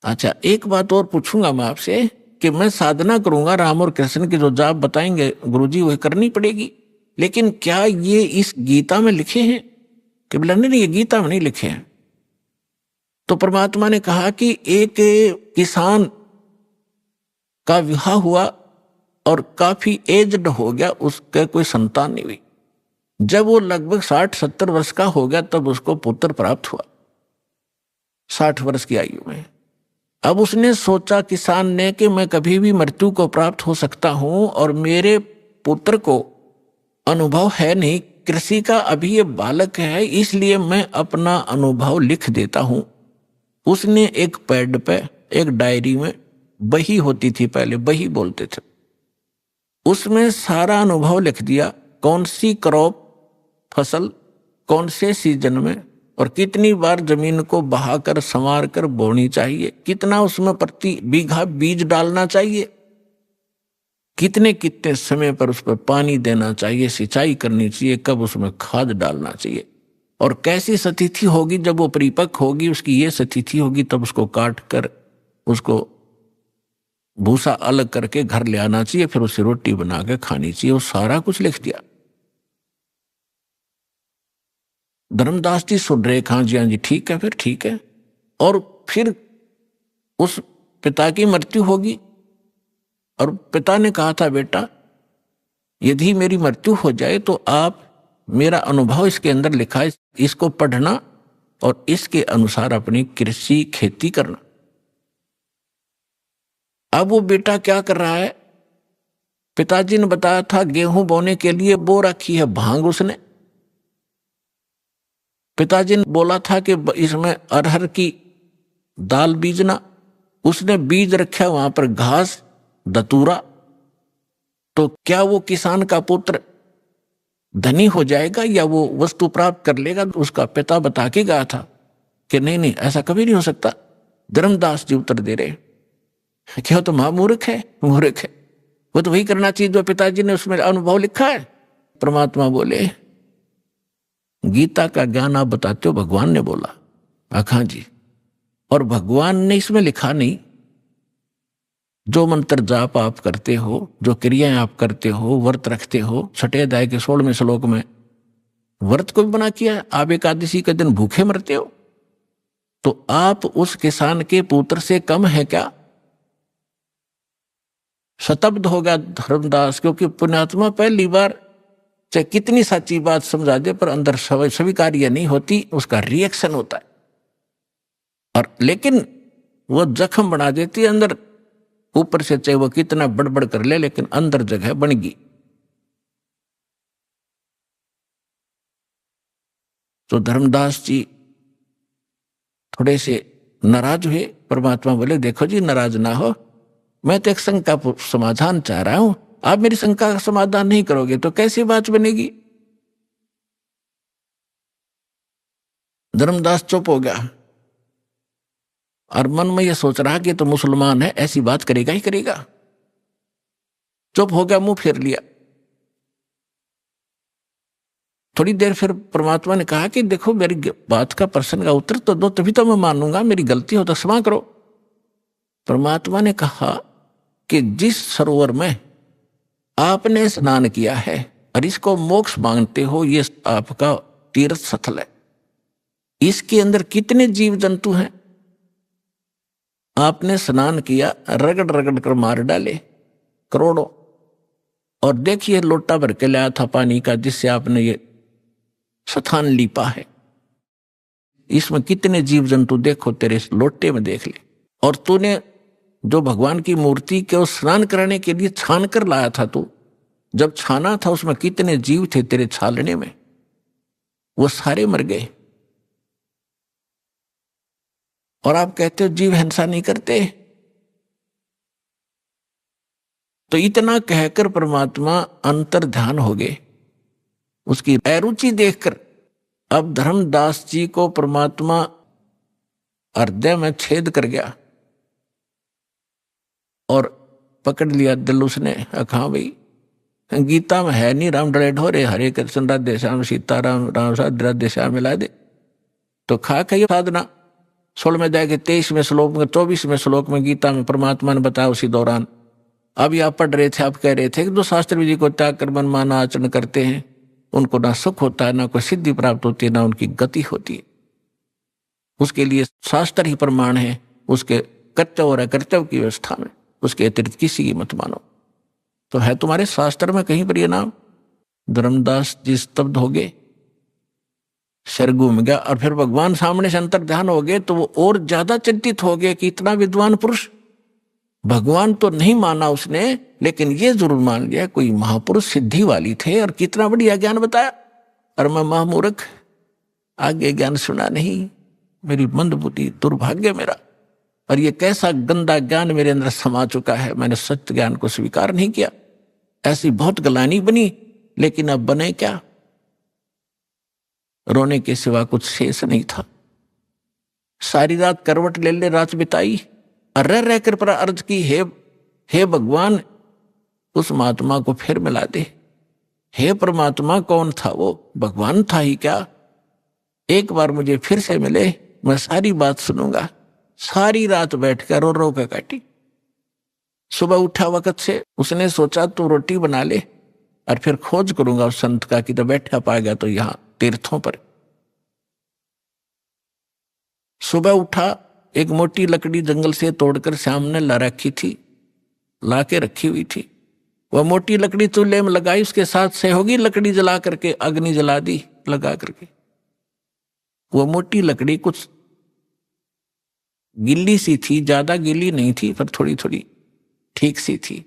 अच्छा, एक बात और पूछूंगा मैं आपसे कि मैं साधना करूंगा, राम और कृष्ण की जो जाप बताएंगे गुरुजी वही करनी पड़ेगी, लेकिन क्या ये इस गीता में लिखे हैं? कि बोला नहीं, ये गीता में नहीं लिखे हैं। तो परमात्मा ने कहा कि एक किसान का विवाह हुआ और काफी एज्ड हो गया, उसके कोई संतान नहीं हुई। जब वो लगभग 60-70 वर्ष का हो गया तब उसको पुत्र प्राप्त हुआ, 60 वर्ष की आयु में। अब उसने सोचा किसान ने कि मैं कभी भी मृत्यु को प्राप्त हो सकता हूं और मेरे पुत्र को अनुभव है नहीं कृषि का, अभी ये बालक है, इसलिए मैं अपना अनुभव लिख देता हूं। उसने एक पैड पे, एक डायरी में, बही होती थी पहले, बही बोलते थे, उसमें सारा अनुभव लिख दिया। कौन सी क्रॉप, फसल कौन से सीजन में और कितनी बार जमीन को बहाकर संवार कर बोनी चाहिए, कितना उसमें प्रति बीघा बीज डालना चाहिए, कितने कितने समय पर उस पर पानी देना चाहिए, सिंचाई करनी चाहिए, कब उसमें खाद डालना चाहिए, और कैसी स्थिति होगी जब वो परिपक्व होगी, उसकी ये स्थिति होगी, तब उसको काट कर उसको भूसा अलग करके घर ले आना चाहिए, फिर उसे रोटी बना के खानी चाहिए। वो सारा कुछ लिख दिया। धर्मदास जी सुन रहे, हाँ जी ठीक है, फिर ठीक है। और फिर उस पिता की मृत्यु होगी और पिता ने कहा था, बेटा यदि मेरी मृत्यु हो जाए तो आप मेरा अनुभव इसके अंदर लिखा है, इसको पढ़ना और इसके अनुसार अपनी कृषि खेती करना। अब वो बेटा क्या कर रहा है? पिताजी ने बताया था गेहूं बोने के लिए बो रखी है भांग उसने। पिताजी ने बोला था कि इसमें अरहर की दाल बीजना, उसने बीज रखा वहां पर घास दतूरा। तो क्या वो किसान का पुत्र धनी हो जाएगा या वो वस्तु प्राप्त कर लेगा? उसका पिता बता के गया था कि नहीं नहीं, ऐसा कभी नहीं हो सकता। धर्मदास जी उत्तर दे रहे, क्या तो महामूर्ख है, मूर्ख है, वो तो वही करना चाहिए जो पिताजी ने उसमें अनुभव लिखा है। परमात्मा बोले, गीता का ज्ञान आप बताते हो, भगवान ने बोला। हाँ जी, और भगवान ने इसमें लिखा नहीं, जो मंत्र जाप आप करते हो, जो क्रियाएं आप करते हो, व्रत रखते हो, 6 अध्याय के 16वें श्लोक में व्रत को भी बना किया। आप एकादशी के दिन भूखे मरते हो, तो आप उस किसान के पुत्र से कम है क्या? शतब्द हो गया धर्मदास, क्योंकि पुण्यात्मा पहली बार चाहे कितनी सच्ची बात समझा दे पर अंदर स्वीकार्य नहीं होती, उसका रिएक्शन होता है। और लेकिन वो जख्म बना देती है अंदर, ऊपर से चाहे वो कितना बड़बड़ कर ले, लेकिन अंदर जगह बन गई। तो धर्मदास जी थोड़े से नाराज हुए। परमात्मा बोले, देखो जी नाराज ना हो, मैं तो एक शंका का समाधान चाह रहा हूं, आप मेरी शंका का समाधान नहीं करोगे तो कैसी बात बनेगी। धर्मदास चुप हो गया और मन में यह सोच रहा कि तो मुसलमान है, ऐसी बात करेगा ही करेगा। चुप हो गया, मुंह फेर लिया। थोड़ी देर फिर परमात्मा ने कहा कि देखो मेरी बात का प्रश्न का उत्तर तो दो, तभी तो मैं मानूंगा, मेरी गलती हो तो क्षमा करो। परमात्मा ने कहा कि जिस सरोवर में आपने स्नान किया है और इसको मोक्ष मांगते हो, ये आपका तीर्थ स्थल है, इसके अंदर कितने जीव जंतु हैं? आपने स्नान किया, रगड़ रगड़ कर मार डाले करोड़ों, और देखिए लोटा भर के लाया था पानी का जिससे आपने ये स्थान लीपा है, इसमें कितने जीव जंतु देखो तेरे इस लोटे में देख ले। और तूने जो भगवान की मूर्ति के स्नान कराने के लिए छान कर लाया था, तू जब छाना था उसमें कितने जीव थे तेरे छालने में, वो सारे मर गए। और आप कहते हो जीव हिंसा नहीं करते। तो इतना कहकर परमात्मा अंतर ध्यान हो गए, उसकी अरुचि देखकर। अब धर्मदास जी को परमात्मा हृदय में छेद कर गया और पकड़ लिया दिल उसने। हाँ भाई, गीता में है नहीं राम डरे ढोरे, हरे कृष्ण राधे श्याम सीता राम राम साध राधे श्याम मिला दे। तो खा खाइए साधना 16 में जाके 23वें श्लोक में 24वें श्लोक में गीता में परमात्मा ने बताया उसी दौरान। अभी आप पढ़ रहे थे, आप कह रहे थे कि जो शास्त्र विधि को त्याग कर मनमाना आचरण करते हैं उनको ना सुख होता है, ना कोई सिद्धि प्राप्त होती है, ना उनकी गति होती है। उसके लिए शास्त्र ही प्रमाण है, उसके कर्तव्य और अकर्तव्य की व्यवस्था में, उसके अतिरिक्त किसी की मत मानो। तो है तुम्हारे शास्त्र में कहीं पर यह नाम? धर्मदास जी स्तब्ध हो गए, सिर घूम गया। और फिर भगवान सामने से अंतर ध्यान हो गए तो वो और ज्यादा चिंतित हो गए कि इतना विद्वान पुरुष, भगवान तो नहीं माना उसने, लेकिन ये जरूर मान लिया कोई महापुरुष सिद्धि वाली थे और कितना बढ़िया ज्ञान बताया। और मैं महामूर्ख, आगे ज्ञान सुना नहीं, मेरी मंदबुद्धि, दुर्भाग्य मेरा। और ये कैसा गंदा ज्ञान मेरे अंदर समा चुका है, मैंने सत्य ज्ञान को स्वीकार नहीं किया। ऐसी बहुत गलानी बनी, लेकिन अब बने क्या? रोने के सिवा कुछ शेष नहीं था। सारी रात करवट ले ले रात बिताई और रह कर पर अर्ज की, हे भगवान उस महात्मा को फिर मिला दे। हे परमात्मा, कौन था वो? भगवान था ही क्या? एक बार मुझे फिर से मिले, मैं सारी बात सुनूंगा। सारी रात बैठकर रो रो कर काटी। सुबह उठा वक्त से उसने सोचा तू रोटी बना ले और फिर खोज करूंगा उस संत का कि तो बैठा पाएगा तो यहां तीर्थों पर। सुबह उठा, एक मोटी लकड़ी जंगल से तोड़कर श्याम ने ला रखी थी, ला के रखी हुई थी। वह मोटी लकड़ी चूल्हे में लगाई, उसके साथ सहयोगी लकड़ी जला करके अग्नि जला दी लगा करके। वह मोटी लकड़ी कुछ गिल्ली सी थी, ज्यादा गिल्ली नहीं थी पर थोड़ी थोड़ी ठीक सी थी।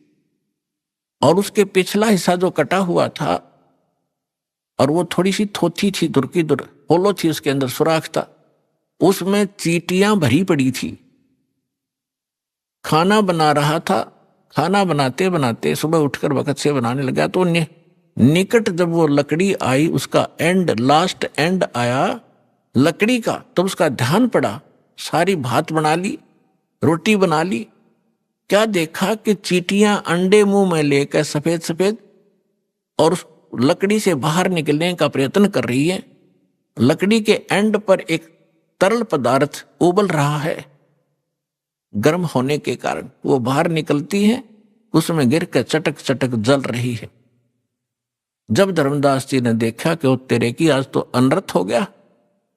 और उसके पिछला हिस्सा जो कटा हुआ था और वो थोड़ी सी थोथी थी, दुर की दुर होलो थी, उसके अंदर सुराख था, उसमें चींटियां भरी पड़ी थी। खाना बना रहा था, खाना बनाते बनाते सुबह उठकर वक्त से बनाने लगा तो निकट जब वो लकड़ी आई, उसका एंड, लास्ट एंड आया लकड़ी का, तब उसका ध्यान पड़ा। सारी भात बना ली, रोटी बना ली, क्या देखा कि चींटियां अंडे मुंह में लेकर सफेद सफेद और उस लकड़ी से बाहर निकलने का प्रयत्न कर रही है। लकड़ी के एंड पर एक तरल पदार्थ उबल रहा है, गर्म होने के कारण वो बाहर निकलती है, उसमें गिरकर चटक चटक जल रही है। जब धर्मदास जी ने देखा कि वो तेरे की आज तो अनर्थ हो गया,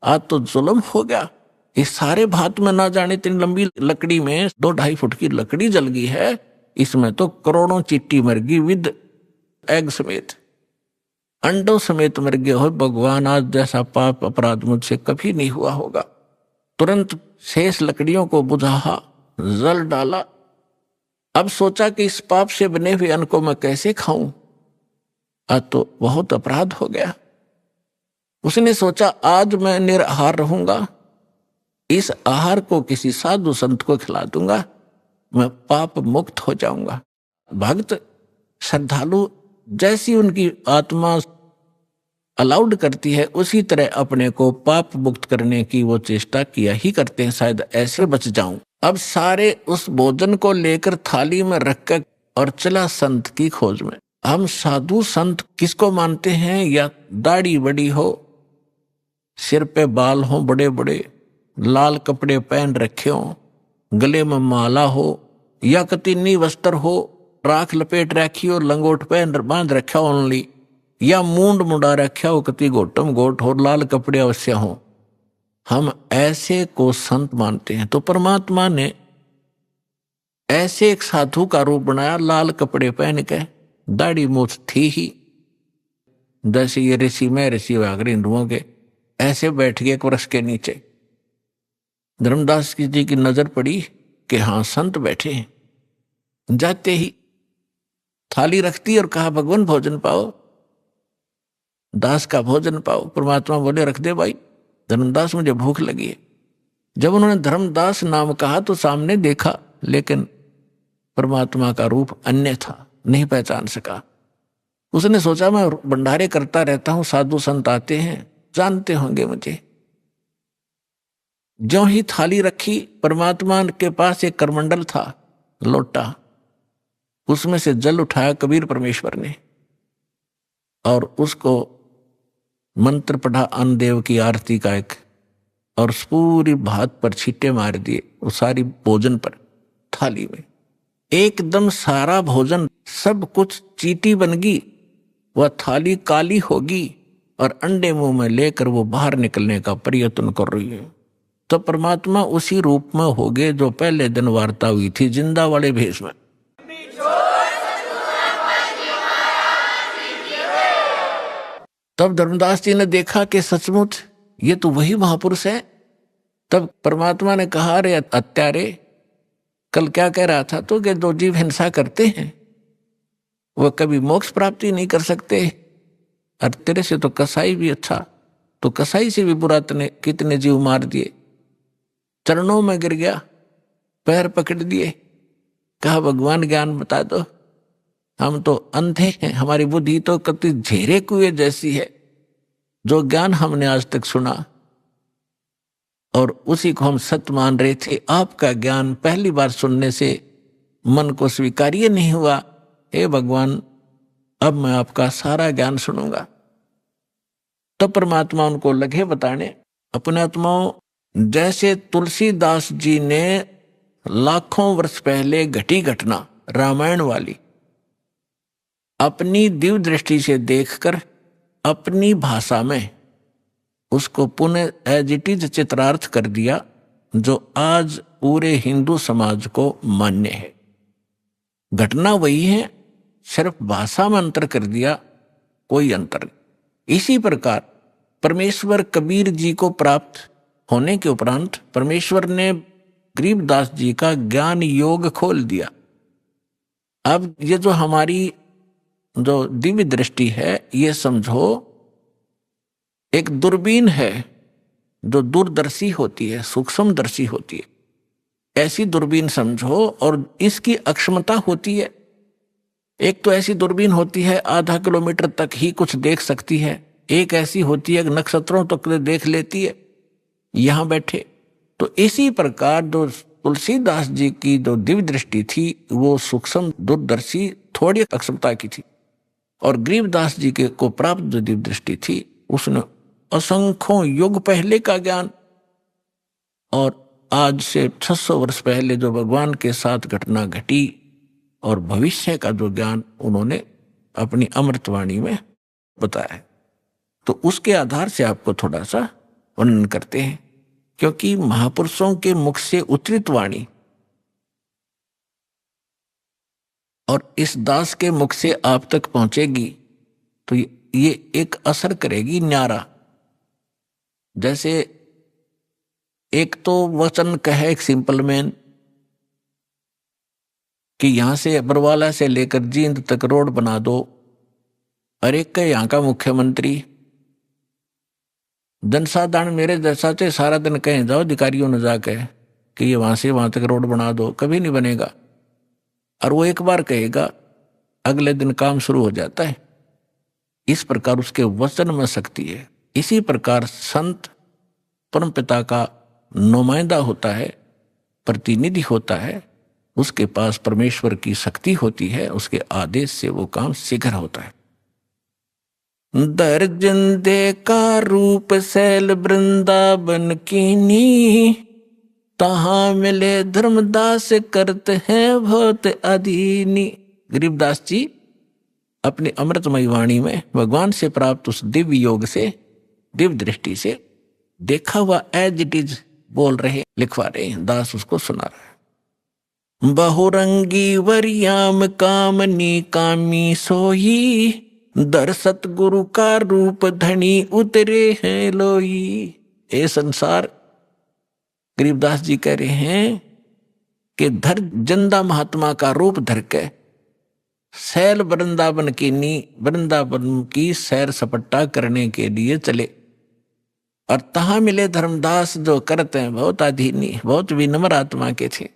आज तो जुल्म हो गया, इस सारे भात में ना जाने इतनी लंबी लकड़ी में 2-2.5 फुट की लकड़ी जल गई है, इसमें तो करोड़ों चींटी मर गई विद एग समेत, अंडों समेत मर गए हो। भगवान, आज जैसा पाप अपराध मुझसे कभी नहीं हुआ होगा। तुरंत शेष लकड़ियों को बुझा, जल डाला। अब सोचा कि इस पाप से बने हुए अन्न को मैं कैसे खाऊं, आज तो बहुत अपराध हो गया। उसने सोचा आज मैं निराहार रहूंगा, इस आहार को किसी साधु संत को खिला दूंगा, मैं पाप मुक्त हो जाऊंगा। भक्त श्रद्धालु जैसी उनकी आत्मा अलाउड करती है उसी तरह अपने को पाप मुक्त करने की वो चेष्टा किया ही करते हैं, शायद ऐसे बच जाऊं। अब सारे उस भोजन को लेकर थाली में रखकर और चला संत की खोज में। हम साधु संत किसको मानते हैं? या दाढ़ी बड़ी हो, सिर पे बाल हो बड़े बड़े, लाल कपड़े पहन रखे हो, गले में माला हो, या कतीनी वस्त्र हो, राख लपेट रखी हो, लंगोट पहन बांध रखा हो ओनली, या मूंड मुंडा रखा हो कति गोटम गोट हो, लाल कपड़े अवश्य हो, हम ऐसे को संत मानते हैं। तो परमात्मा ने ऐसे एक साधु का रूप बनाया, लाल कपड़े पहन के, दाढ़ी मूछ थी ही, जैसे ये ऋषि में ऋषि वागर हिंदुओं के, ऐसे बैठ गए एक वृक्ष के नीचे। धर्मदास जी की नजर पड़ी कि हाँ संत बैठे हैं। जाते ही थाली रखती और कहा भगवान भोजन पाओ, दास का भोजन पाओ। परमात्मा बोले रख दे भाई। धर्मदास मुझे भूख लगी है। जब उन्होंने धर्मदास नाम कहा तो सामने देखा, लेकिन परमात्मा का रूप अन्य था, नहीं पहचान सका। उसने सोचा मैं भंडारे करता रहता हूं, साधु संत आते हैं, जानते होंगे मुझे। ज्यों ही थाली रखी, परमात्मा के पास एक करमंडल था, लोटा, उसमें से जल उठाया कबीर परमेश्वर ने और उसको मंत्र पढ़ा अन्नदेव की आरती का एक, और पूरी भात पर छींटे मार दिए, वो सारी भोजन पर थाली में एकदम सारा भोजन, सब कुछ चीटी बन गई। वह थाली काली होगी और अंडे मुंह में लेकर वो बाहर निकलने का प्रयत्न कर रही है। तो परमात्मा उसी रूप में हो गए जो पहले दिन वार्ता हुई थी, जिंदा वाले भेष में। तब धर्मदास जी ने देखा कि सचमुच ये तो वही महापुरुष है। तब परमात्मा ने कहा, रे अत्यारे, कल क्या कह रहा था तो कि जो जीव हिंसा करते हैं वह कभी मोक्ष प्राप्ति नहीं कर सकते, और तेरे से तो कसाई भी अच्छा, तो कसाई से भी बुरा तने कितने जीव मार दिए। चरणों में गिर गया, पैर पकड़ दिए, कहा भगवान ज्ञान बता दो, हम तो अंधे हैं, हमारी बुद्धि तो कति झेरे कुएं जैसी है। जो ज्ञान हमने आज तक सुना और उसी को हम सत्य मान रहे थे, आपका ज्ञान पहली बार सुनने से मन को स्वीकार्य नहीं हुआ। हे भगवान, अब मैं आपका सारा ज्ञान सुनूंगा। तब परमात्मा उनको लगे बताने अपने आत्माओं, जैसे तुलसीदास जी ने लाखों वर्ष पहले घटी घटना रामायण वाली अपनी दिव्य दृष्टि से देखकर अपनी भाषा में उसको पुनः एज इट इज चित्रार्थ कर दिया, जो आज पूरे हिंदू समाज को मान्य है। घटना वही है, सिर्फ भाषा में अंतर कर दिया, कोई अंतर नहीं। इसी प्रकार परमेश्वर कबीर जी को प्राप्त होने के उपरांत परमेश्वर ने गरीबदास जी का ज्ञान योग खोल दिया। अब ये जो हमारी जो दिव्य दृष्टि है, ये समझो एक दूरबीन है जो दूरदर्शी होती है, सूक्ष्मदर्शी होती है। ऐसी दूरबीन समझो, और इसकी अक्षमता होती है। एक तो ऐसी दूरबीन होती है आधा किलोमीटर तक ही कुछ देख सकती है, एक ऐसी होती है नक्षत्रों तक देख लेती है यहां बैठे। तो इसी प्रकार जो तुलसीदास जी की जो दिव्य दृष्टि थी वो सूक्ष्म दूरदर्शी थोड़ी अक्षमता की थी, और गरीबदास जी के को प्राप्त जो दिव्य दृष्टि थी उसने असंख्यों युग पहले का ज्ञान, और आज से 600 वर्ष पहले जो भगवान के साथ घटना घटी और भविष्य का जो ज्ञान उन्होंने अपनी अमृतवाणी में बताया है। तो उसके आधार से आपको थोड़ा सा वर्णन करते हैं, क्योंकि महापुरुषों के मुख से उच्चरित वाणी और इस दास के मुख से आप तक पहुंचेगी तो ये एक असर करेगी न्यारा। जैसे एक तो वचन कहे एक सिंपल मैन कि यहां से बरवाला से लेकर जींद तक रोड बना दो, और एक का यहां का मुख्यमंत्री जनसाधारण मेरे जैसा से सारा दिन कहें जाओ अधिकारियों ने जाके कि ये वहां से वहां तक रोड बना दो, कभी नहीं बनेगा। और वो एक बार कहेगा, अगले दिन काम शुरू हो जाता है। इस प्रकार उसके वचन में शक्ति है। इसी प्रकार संत परमपिता का नुमाइंदा होता है, प्रतिनिधि होता है, उसके पास परमेश्वर की शक्ति होती है, उसके आदेश से वो काम शीघ्र होता है। दर्जन दे का रूप शैल वृंदावन कीनी, तहां मिले धर्मदास करते हैं बहुत अधीनी। गरीबदास जी अपनी अमृतमयी वाणी में भगवान से प्राप्त उस दिव्य योग से, दिव्य दृष्टि से देखा हुआ एज इट इज बोल रहे, लिखवा रहे हैं। दास उसको सुना रहा है। बहुरंगी वरियाम कामनी कामी सोई, दर सतगुरु का रूप धनी उतरे हैं लोई। ए संसार, गरीबदास जी कह रहे हैं कि धर जंदा महात्मा का रूप धर के सैल वृंदावन वृंदावन की सैर सपट्टा करने के लिए चले, और तहां मिले धर्मदास जो करते हैं बहुत अधीनी, बहुत विनम्र आत्मा के थे।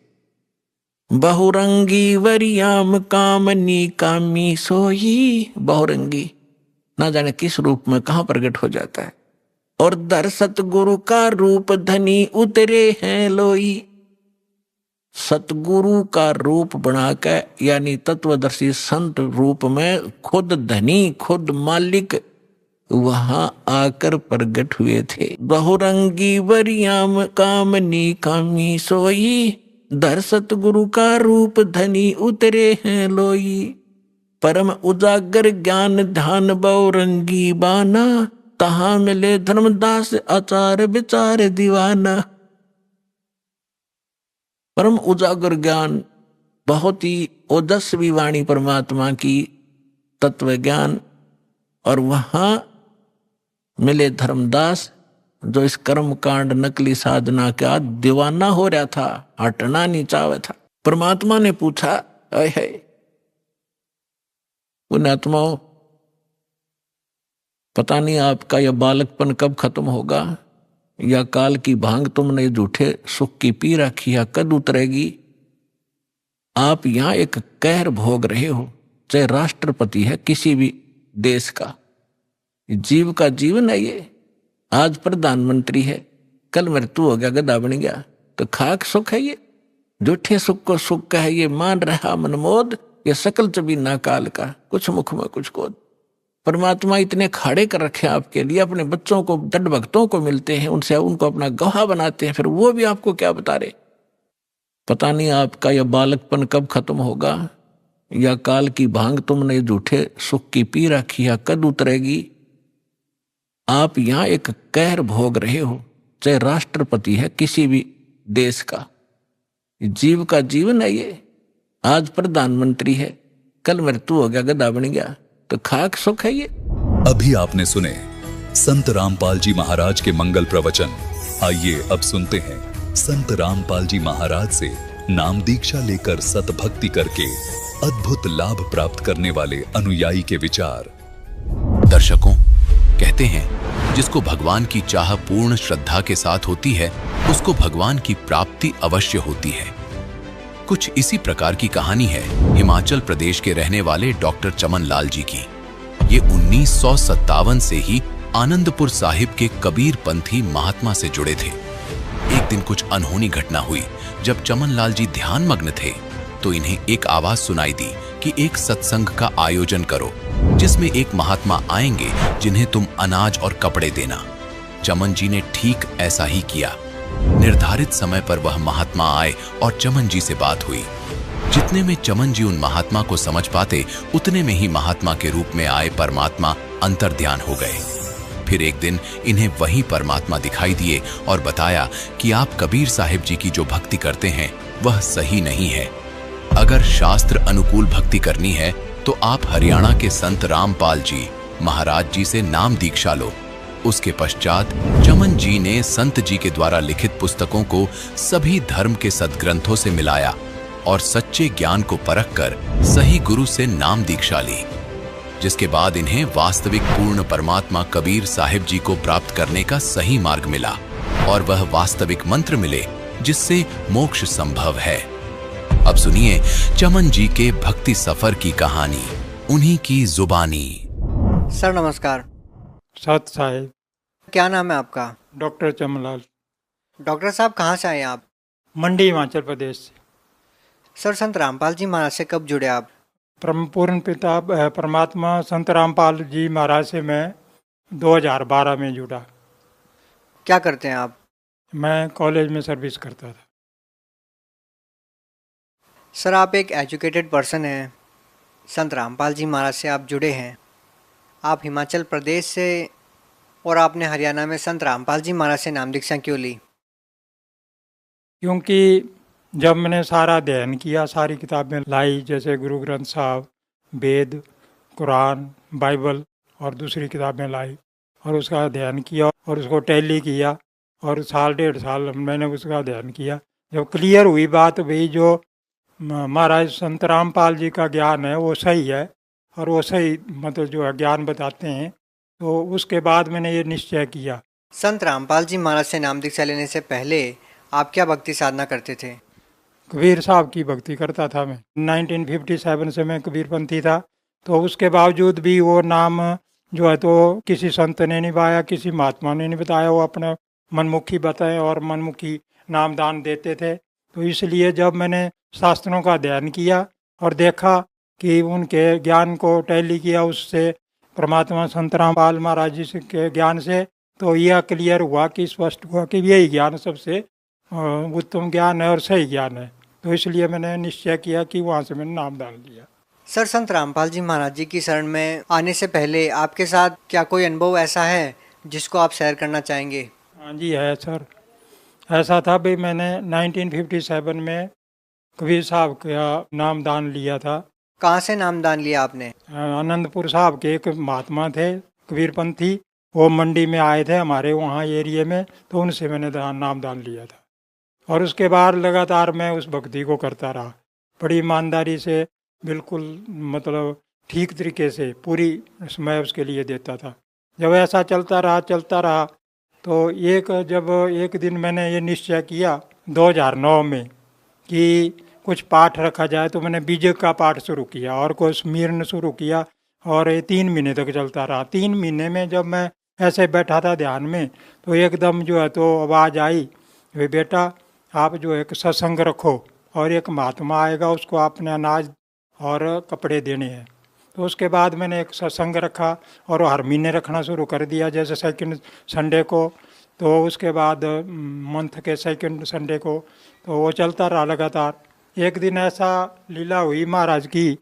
बहुरंगी वरियाम कामनी कामी सोई, बहुरंगी ना जाने किस रूप में कहां प्रकट हो जाता है। और दर सतगुरु का रूप धनी उतरे हैं लोई, सतगुरु का रूप बनाकर, यानी तत्वदर्शी संत रूप में खुद धनी, खुद मालिक वहां आकर प्रकट हुए थे। बहुरंगी वरियाम कामनी कामी सोई, दर सतगुरु का रूप धनी उतरे हैं लोई। परम उजागर ज्ञान ध्यान बहुरंगी बाना, तहां मिले धर्मदास आचार विचार दीवाना। परम उजागर ज्ञान, बहुत ही ओजस्वी वाणी परमात्मा की, तत्व ज्ञान, और वहां मिले धर्मदास जो इस कर्म कांड नकली साधना का दीवाना हो रहा था, हटना नहीं चाहता था। परमात्मा ने पूछा, है पुण्यात्माओं, पता नहीं आपका यह बालकपन कब खत्म होगा, या काल की भांग तुमने झूठे सुख की पी रखी है कद उतरेगी। आप यहां एक कहर भोग रहे हो, चाहे राष्ट्रपति है किसी भी देश का, जीव का जीवन है ये। आज प्रधानमंत्री है, कल मृत्यु हो गया, गधा बन गया, तो खाक सुख है ये। झूठे सुख को सुख है ये मान रहा मनमोद, ये सकल चबीना काल का, कुछ मुख में कुछ कोद। परमात्मा इतने खाड़े कर रखे आपके लिए, अपने बच्चों को, दृढ़ भक्तों को मिलते हैं, उनसे उनको अपना गवाह बनाते हैं, फिर वो भी आपको क्या बता रहे। पता नहीं आपका यह बालकपन कब खत्म होगा, या काल की भांग तुमने झूठे सुख की पी रखी है कद उतरेगी। आप यहां एक कहर भोग रहे हो, चाहे राष्ट्रपति है किसी भी देश का, जीव का जीवन है ये। आज प्रधानमंत्री है, कल मृत्यु हो गया, गधा बन गया, तो खाक सुख है ये। अभी आपने सुने संत रामपाल जी महाराज के मंगल प्रवचन। आइए अब सुनते हैं संत रामपाल जी महाराज से नाम दीक्षा लेकर सतभक्ति करके अद्भुत लाभ प्राप्त करने वाले अनुयायी के विचार। दर्शकों, कहते हैं जिसको भगवान की चाह पूर्ण श्रद्धा के साथ होती है, उसको भगवान की प्राप्ति अवश्य होती है। कुछ इसी प्रकार की कहानी है हिमाचल प्रदेश के रहने वाले डॉक्टर चमन लाल जी की। ये 1957 से ही आनंदपुर साहिब के कबीर पंथी महात्मा से जुड़े थे। एक दिन कुछ अनहोनी घटना हुई। जब चमन लाल जी ध्यान मग्न थे तो इन्हें एक आवाज सुनाई दी कि एक सत्संग का आयोजन करो, जिसमें एक महात्मा आएंगे जिन्हें तुम अनाज और कपड़े देना। चमन जी ने ठीक ऐसा ही किया। निर्धारित समय पर वह महात्मा आए और चमन जी से बात हुई। जितने में चमन जी उन महात्मा को समझ पाते, उतने में ही महात्मा के रूप में आए परमात्मा अंतर्ध्यान हो गए। फिर एक दिन इन्हें वही परमात्मा दिखाई दिए और बताया कि आप कबीर साहिब जी की जो भक्ति करते हैं वह सही नहीं है। अगर शास्त्र अनुकूल भक्ति करनी है तो आप हरियाणा के संत रामपाल जी महाराज जी से नाम दीक्षा लो। उसके पश्चात चमन जी ने संत जी के द्वारा लिखित पुस्तकों को सभी धर्म के सद्ग्रंथों से मिलाया और सच्चे ज्ञान को परखकर सही गुरु से नाम दीक्षा ली, जिसके बाद इन्हें वास्तविक पूर्ण परमात्मा कबीर साहिब जी को प्राप्त करने का सही मार्ग मिला और वह वास्तविक मंत्र मिले जिससे मोक्ष संभव है। अब सुनिए चमन जी के भक्ति सफर की कहानी, उन्हीं की जुबानी। सर नमस्कार। सत साहिब। क्या नाम है आपका? डॉक्टर चमनलाल। डॉक्टर साहब कहाँ से आए आप? मंडी हिमाचल प्रदेश से। सर संत रामपाल जी महाराज से कब जुड़े आप? पूर्ण पिता परमात्मा संत रामपाल जी महाराज से मैं 2012 में जुड़ा। क्या करते हैं आप? मैं कॉलेज में सर्विस करता था। सर आप एक एजुकेटेड पर्सन हैं, संत रामपाल जी महाराज से आप जुड़े हैं, आप हिमाचल प्रदेश से, और आपने हरियाणा में संत रामपाल जी महाराज से नाम दीक्षा क्यों ली? क्योंकि जब मैंने सारा अध्ययन किया, सारी किताबें लाई, जैसे गुरु ग्रंथ साहब, वेद, कुरान, बाइबल और दूसरी किताबें लाई, और उसका अध्ययन किया और उसको टैली किया, और साल 1.5 साल मैंने उसका अध्ययन किया। जब क्लियर हुई बात भाई जो महाराज संत रामपाल जी का ज्ञान है वो सही है और वो सही मतलब जो है ज्ञान बताते हैं, तो उसके बाद मैंने ये निश्चय किया। संत रामपाल जी महाराज से नाम दीक्षा लेने से पहले आप क्या भक्ति साधना करते थे? कबीर साहब की भक्ति करता था मैं। 1957 से मैं कबीरपंथी था, तो उसके बावजूद भी वो नाम जो है तो किसी संत ने नहीं बताया, किसी महात्मा ने नहीं बताया, वो अपना मनमुखी बताए और मनमुखी नाम दान देते थे। तो इसलिए जब मैंने शास्त्रों का अध्ययन किया और देखा कि उनके ज्ञान को टैली किया उससे, परमात्मा संत रामपाल महाराज जी के ज्ञान से, तो यह क्लियर हुआ कि स्पष्ट हुआ कि यही ज्ञान सबसे उत्तम ज्ञान है और सही ज्ञान है। तो इसलिए मैंने निश्चय किया कि वहाँ से मैंने नाम दान लिया। सर संत रामपाल जी महाराज जी की शरण में आने से पहले आपके साथ क्या कोई अनुभव ऐसा है जिसको आप शेयर करना चाहेंगे? हाँ जी है सर। ऐसा था भाई, मैंने 1957 में कबीर साहब का नाम दान लिया था। कहाँ से नाम दान लिया आपने? आनंदपुर साहब के एक महात्मा थे कबीरपंथी, वो मंडी में आए थे हमारे वहाँ एरिए में, तो उनसे मैंने नाम दान लिया था। और उसके बाद लगातार मैं उस भक्ति को करता रहा, बड़ी ईमानदारी से, बिल्कुल मतलब ठीक तरीके से पूरी समय उसके लिए देता था। जब ऐसा चलता रहा तो एक दिन मैंने ये निश्चय किया 2009 में कि कुछ पाठ रखा जाए, तो मैंने बीजक का पाठ शुरू किया और कुछ स्मरण शुरू किया, और ये 3 महीने तक चलता रहा। 3 महीने में जब मैं ऐसे बैठा था ध्यान में, तो एकदम जो है तो आवाज़ आई, वे बेटा आप जो एक सत्संग रखो और एक महात्मा आएगा, उसको आपने अनाज और कपड़े देने हैं। तो उसके बाद मैंने एक सत्संग रखा और हर महीने रखना शुरू कर दिया, जैसे सेकंड संडे को, तो उसके बाद मंथ के सेकंड संडे को, तो वो चलता रहा लगातार। एक दिन ऐसा लीला हुई महाराज की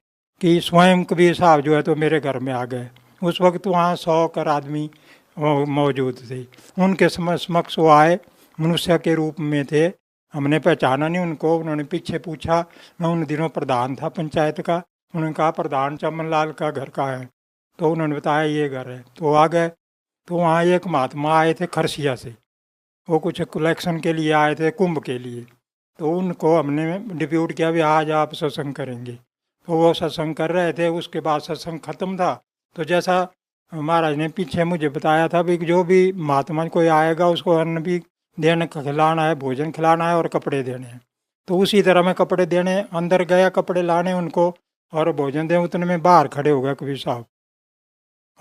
कि स्वयं कबीर साहब जो है तो मेरे घर में आ गए। उस वक्त वहाँ 100 कर आदमी मौजूद थे। उनके समक्ष वो आए, मनुष्य के रूप में थे, हमने पहचाना नहीं उनको। उन्होंने पीछे पूछा, मैं उन दिनों प्रधान था पंचायत का। उन्होंने कहा प्रधान चमनलाल का घर का है, तो उन्होंने बताया ये घर है। तो आ गए, तो वहाँ एक महात्मा आए थे खरसिया से, वो कुछ कलेक्शन के लिए आए थे, कुंभ के लिए। तो उनको हमने डिप्यूट किया भी आज आप सत्संग करेंगे। तो वो सत्संग कर रहे थे। उसके बाद सत्संग खत्म था, तो जैसा महाराज ने पीछे मुझे बताया था भी जो भी महात्मा कोई आएगा उसको अन्न भी देने खिलाना है, भोजन खिलाना है और कपड़े देने हैं। तो उसी तरह मैं कपड़े देने अंदर गया, कपड़े लाने उनको और भोजन दें। उतने में बाहर खड़े हो गए कबीर साहब,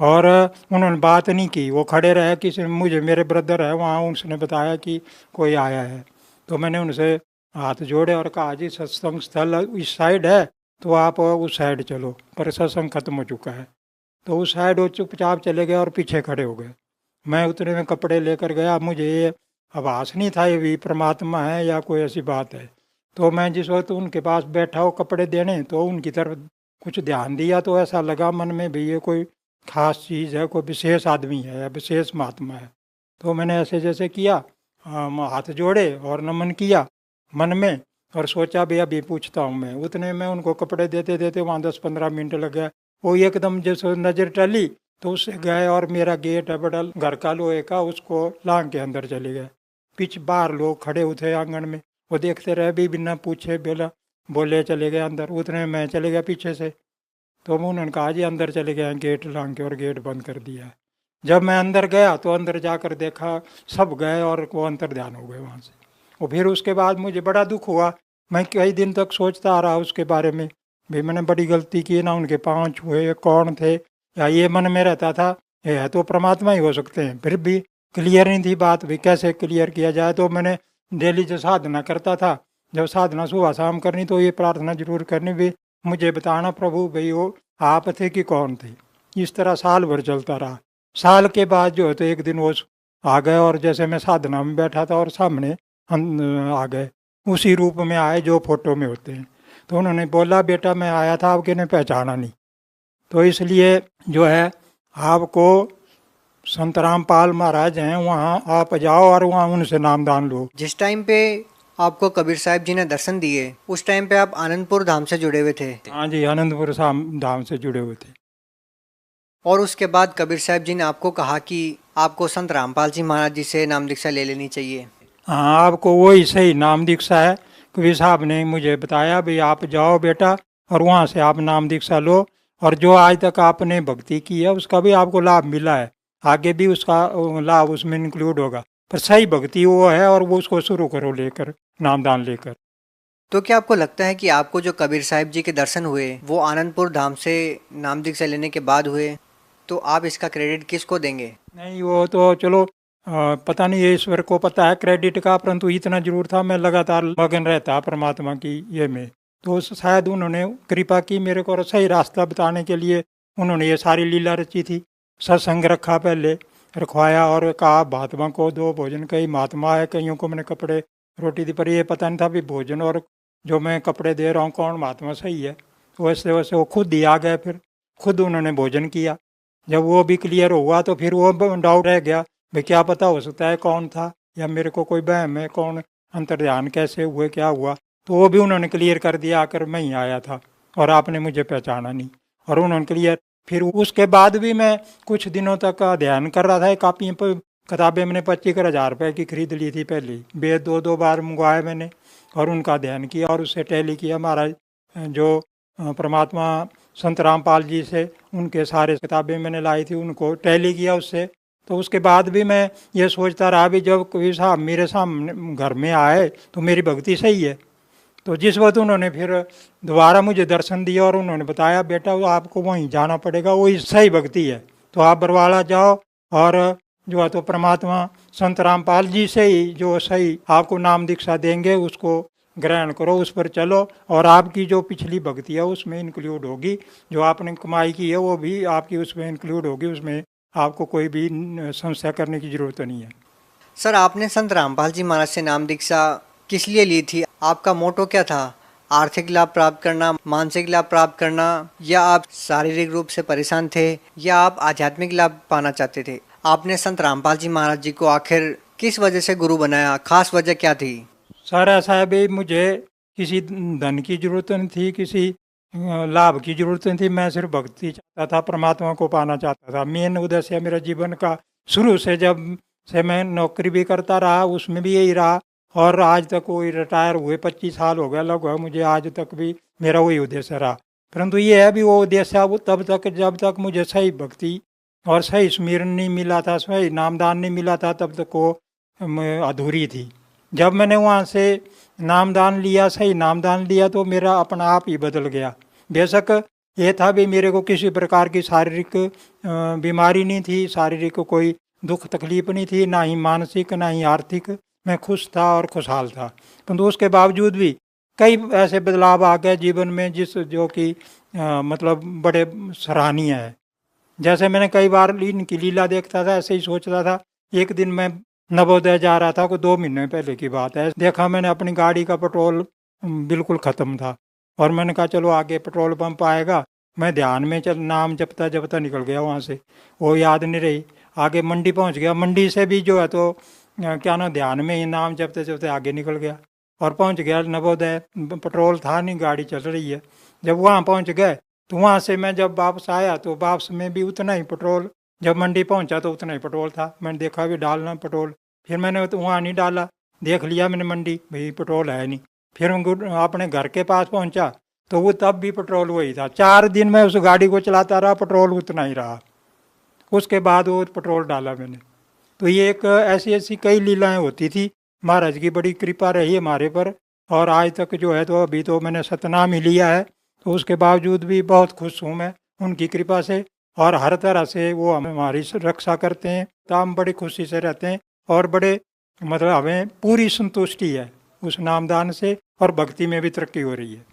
और उन्होंने बात नहीं की, वो खड़े रहे। किसी मुझे मेरे ब्रदर है वहाँ, उसने बताया कि कोई आया है। तो मैंने उनसे हाथ जोड़े और कहा जी सत्संग स्थल इस साइड है, तो आप उस साइड चलो, पर सत्संग खत्म हो चुका है। तो उस साइड वो चुपचाप चले गए और पीछे खड़े हो गए। मैं उतने में कपड़े लेकर गया, मुझे ये आभास नहीं था ये भी परमात्मा है या कोई ऐसी बात है। तो मैं जिस वक्त उनके पास बैठा हो कपड़े देने, तो उनकी तरफ कुछ ध्यान दिया, तो ऐसा लगा मन में भी ये कोई खास चीज़ है, कोई विशेष आदमी है या विशेष महात्मा है। तो मैंने ऐसे जैसे किया, हाथ जोड़े और नमन किया मन में, और सोचा भी अभी पूछता हूँ मैं। उतने में उनको कपड़े देते देते वहाँ 10-15 मिनट लग गए। वो एकदम जैसे नज़र टली, तो उससे गए और मेरा गेट है बड़ा घर का लोहे का, उसको लांग के अंदर चले गए। पीछे बाहर लोग खड़े हुए आंगन में, वो देखते रहे भी, बिना पूछे बेला बोले चले गए अंदर। उतने में मैं चले गया पीछे से। तो उन्होंने कहा जी अंदर चले गए, गेट लांग के, और गेट बंद कर दिया। जब मैं अंदर गया तो अंदर जाकर देखा सब गए और वो अंतर ध्यान हो गए वहाँ से। और फिर उसके बाद मुझे बड़ा दुख हुआ मैं कई दिन तक सोचता आ रहा उसके बारे में, भाई मैंने बड़ी गलती की ना, उनके पाँव छुए, कौन थे, या ये मन में रहता था ये है तो परमात्मा ही हो सकते हैं। फिर भी क्लियर नहीं थी बात, भी कैसे क्लियर किया जाए। तो मैंने डेली जो साधना करता था, जब साधना सुबह शाम करनी तो ये प्रार्थना जरूर करनी, भी मुझे बताना प्रभु भाई वो आप थे कि कौन थे। इस तरह साल भर चलता रहा। साल के बाद जो है तो एक दिन वो आ गए, और जैसे मैं साधना में बैठा था और सामने आ गए, उसी रूप में आए जो फोटो में होते हैं। तो उन्होंने बोला बेटा मैं आया था, आपके ने पहचाना नहीं, तो इसलिए जो है आपको संत रामपाल महाराज हैं वहाँ आप जाओ और वहाँ उनसे नामदान लो। जिस टाइम पे आपको कबीर साहब जी ने दर्शन दिए उस टाइम पे आप आनंदपुर धाम से जुड़े हुए थे? हाँ जी, आनंदपुर धाम से जुड़े हुए थे। और उसके बाद कबीर साहब जी ने आपको कहा कि आपको संत रामपाल जी महाराज जी से नाम दीक्षा ले लेनी चाहिए। हाँ, आपको वही सही नाम दीक्षा है। कबीर साहब ने मुझे बताया भाई आप जाओ बेटा और वहाँ से आप नाम दीक्षा लो, और जो आज तक आपने भक्ति की है उसका भी आपको लाभ मिला है, आगे भी उसका लाभ उसमें इंक्लूड होगा, पर सही भक्ति वो है और वो उसको शुरू करो लेकर, नामदान लेकर। तो क्या आपको लगता है कि आपको जो कबीर साहब जी के दर्शन हुए वो आनंदपुर धाम से नाम दीक्षा लेने के बाद हुए, तो आप इसका क्रेडिट किसको देंगे? नहीं, वो तो चलो पता नहीं, ये ईश्वर को पता है क्रेडिट का, परंतु इतना जरूर था मैं लगातार मगन रहता परमात्मा की ये में, तो शायद उन्होंने कृपा की मेरे को, और सही रास्ता बताने के लिए उन्होंने ये सारी लीला रची थी। सत्संग रखा, पहले रखवाया और कहा महात्मा को दो भोजन, कई महात्मा है, कईयों को मैंने कपड़े रोटी दी, पर ये पता नहीं था भी भोजन और जो मैं कपड़े दे रहा हूँ कौन महात्मा सही है। तो वैसे वैसे वो खुद ही आ गए, फिर खुद उन्होंने भोजन किया। जब वो भी क्लियर हुआ तो फिर वो डाउट रह गया भाई क्या पता हो सकता है कौन था, या मेरे को कोई वहम है, कौन अंतर्ध्यान कैसे हुए, क्या हुआ, तो वो भी उन्होंने क्लियर कर दिया, आकर मैं ही आया था और आपने मुझे पहचाना नहीं, और उन्होंने क्लियर। फिर उसके बाद भी मैं कुछ दिनों तक अध्ययन कर रहा था। कापी पर किताबें मैंने 25,000 रुपये की खरीद ली थी पहले, वेद दो बार मंगवाए मैंने और उनका अध्ययन किया और उससे टैली किया। महाराज जो परमात्मा संत रामपाल जी से उनके सारे किताबें मैंने लाई थी, उनको टैली किया उससे। तो उसके बाद भी मैं ये सोचता रहा भी जब कबीर साहब मेरे सामने घर में आए तो मेरी भक्ति सही है। तो जिस वक्त उन्होंने फिर दोबारा मुझे दर्शन दिया और उन्होंने बताया बेटा वो आपको वहीं जाना पड़ेगा, वही सही भक्ति है, तो आप बरवाला जाओ और जो है तो परमात्मा संत रामपाल जी से ही जो सही आपको नाम दीक्षा देंगे उसको ग्रहण करो, उस पर चलो, और आपकी जो पिछली भक्ति है उसमें इंक्लूड होगी, जो आपने कमाई की है वो भी आपकी उसमें इंक्लूड होगी, उसमें आपको कोई भी संशय करने की जरूरत नहीं है। सर, आपने संत रामपाल जी महाराज से नाम दीक्षा किस लिए ली थी? आपका मोटो क्या था? आर्थिक लाभ प्राप्त करना, मानसिक लाभ प्राप्त करना, या आप शारीरिक रूप से परेशान थे, या आप आध्यात्मिक लाभ पाना चाहते थे? आपने संत रामपाल जी महाराज जी को आखिर किस वजह से गुरु बनाया? खास वजह क्या थी? सर ऐसा है भाई, मुझे किसी धन की जरूरत नहीं थी, किसी लाभ की जरूरत नहीं थी, मैं सिर्फ भक्ति चाहता था, परमात्मा को पाना चाहता था। मेन उद्देश्य मेरा जीवन का शुरू से, जब से मैं नौकरी भी करता रहा उसमें भी यही रहा, और आज तक वही रिटायर हुए 25 साल हो गया लगभग मुझे, आज तक भी मेरा वही उद्देश्य रहा। परंतु ये है भी वो उद्देश्य वो तब तक जब तक मुझे सही भक्ति और सही स्मरण नहीं मिला था, सही नामदान नहीं मिला था, तब तक वो अधूरी थी। जब मैंने वहाँ से नामदान लिया, सही नामदान लिया, तो मेरा अपना आप ही बदल गया। बेशक ये था भी मेरे को किसी प्रकार की शारीरिक बीमारी नहीं थी, शारीरिक कोई दुख तकलीफ नहीं थी, ना ही मानसिक ना ही आर्थिक, मैं खुश था और खुशहाल था। परंतु उसके बावजूद भी कई ऐसे बदलाव आ गए जीवन में जिस जो कि मतलब बड़े सराहनीय है। जैसे मैंने कई बार इनकी लीला देखता था, ऐसे ही सोचता था। एक दिन मैं नवोदय जा रहा था, को 2 महीने पहले की बात है, देखा मैंने अपनी गाड़ी का पेट्रोल बिल्कुल ख़त्म था, और मैंने कहा चलो आगे पेट्रोल पंप आएगा, मैं ध्यान में चल नाम जपता जपता निकल गया वहाँ से, वो याद नहीं रही। आगे मंडी पहुँच गया, मंडी से भी जो है तो क्या ना ध्यान में ही नाम जपते जपते आगे निकल गया और पहुँच गया नवोदय। पेट्रोल था नहीं, गाड़ी चल रही है। जब वहाँ पहुँच गए तो वहाँ से मैं जब वापस आया तो वापस में भी उतना ही पेट्रोल, जब मंडी पहुँचा तो उतना ही पेट्रोल था। मैंने देखा भी डालना पेट्रोल, फिर मैंने तो वहाँ नहीं डाला, देख लिया मैंने मंडी, भाई पेट्रोल है नहीं। फिर अपने घर के पास पहुँचा तो वो तब भी पेट्रोल वही था। 4 दिन मैं उस गाड़ी को चलाता रहा, पेट्रोल उतना ही रहा। उसके बाद वो पेट्रोल डाला मैंने। तो ये एक ऐसी ऐसी कई लीलाएं होती थी। महाराज की बड़ी कृपा रही हमारे पर और आज तक जो है तो अभी तो मैंने सतनाम ही लिया है, तो उसके बावजूद भी बहुत खुश हूँ मैं उनकी कृपा से। और हर तरह से वो हमारी रक्षा करते हैं, तो हम बड़ी खुशी से रहते हैं और बड़े मतलब हमें पूरी संतुष्टि है उस नामदान से, और भक्ति में भी तरक्की हो रही है।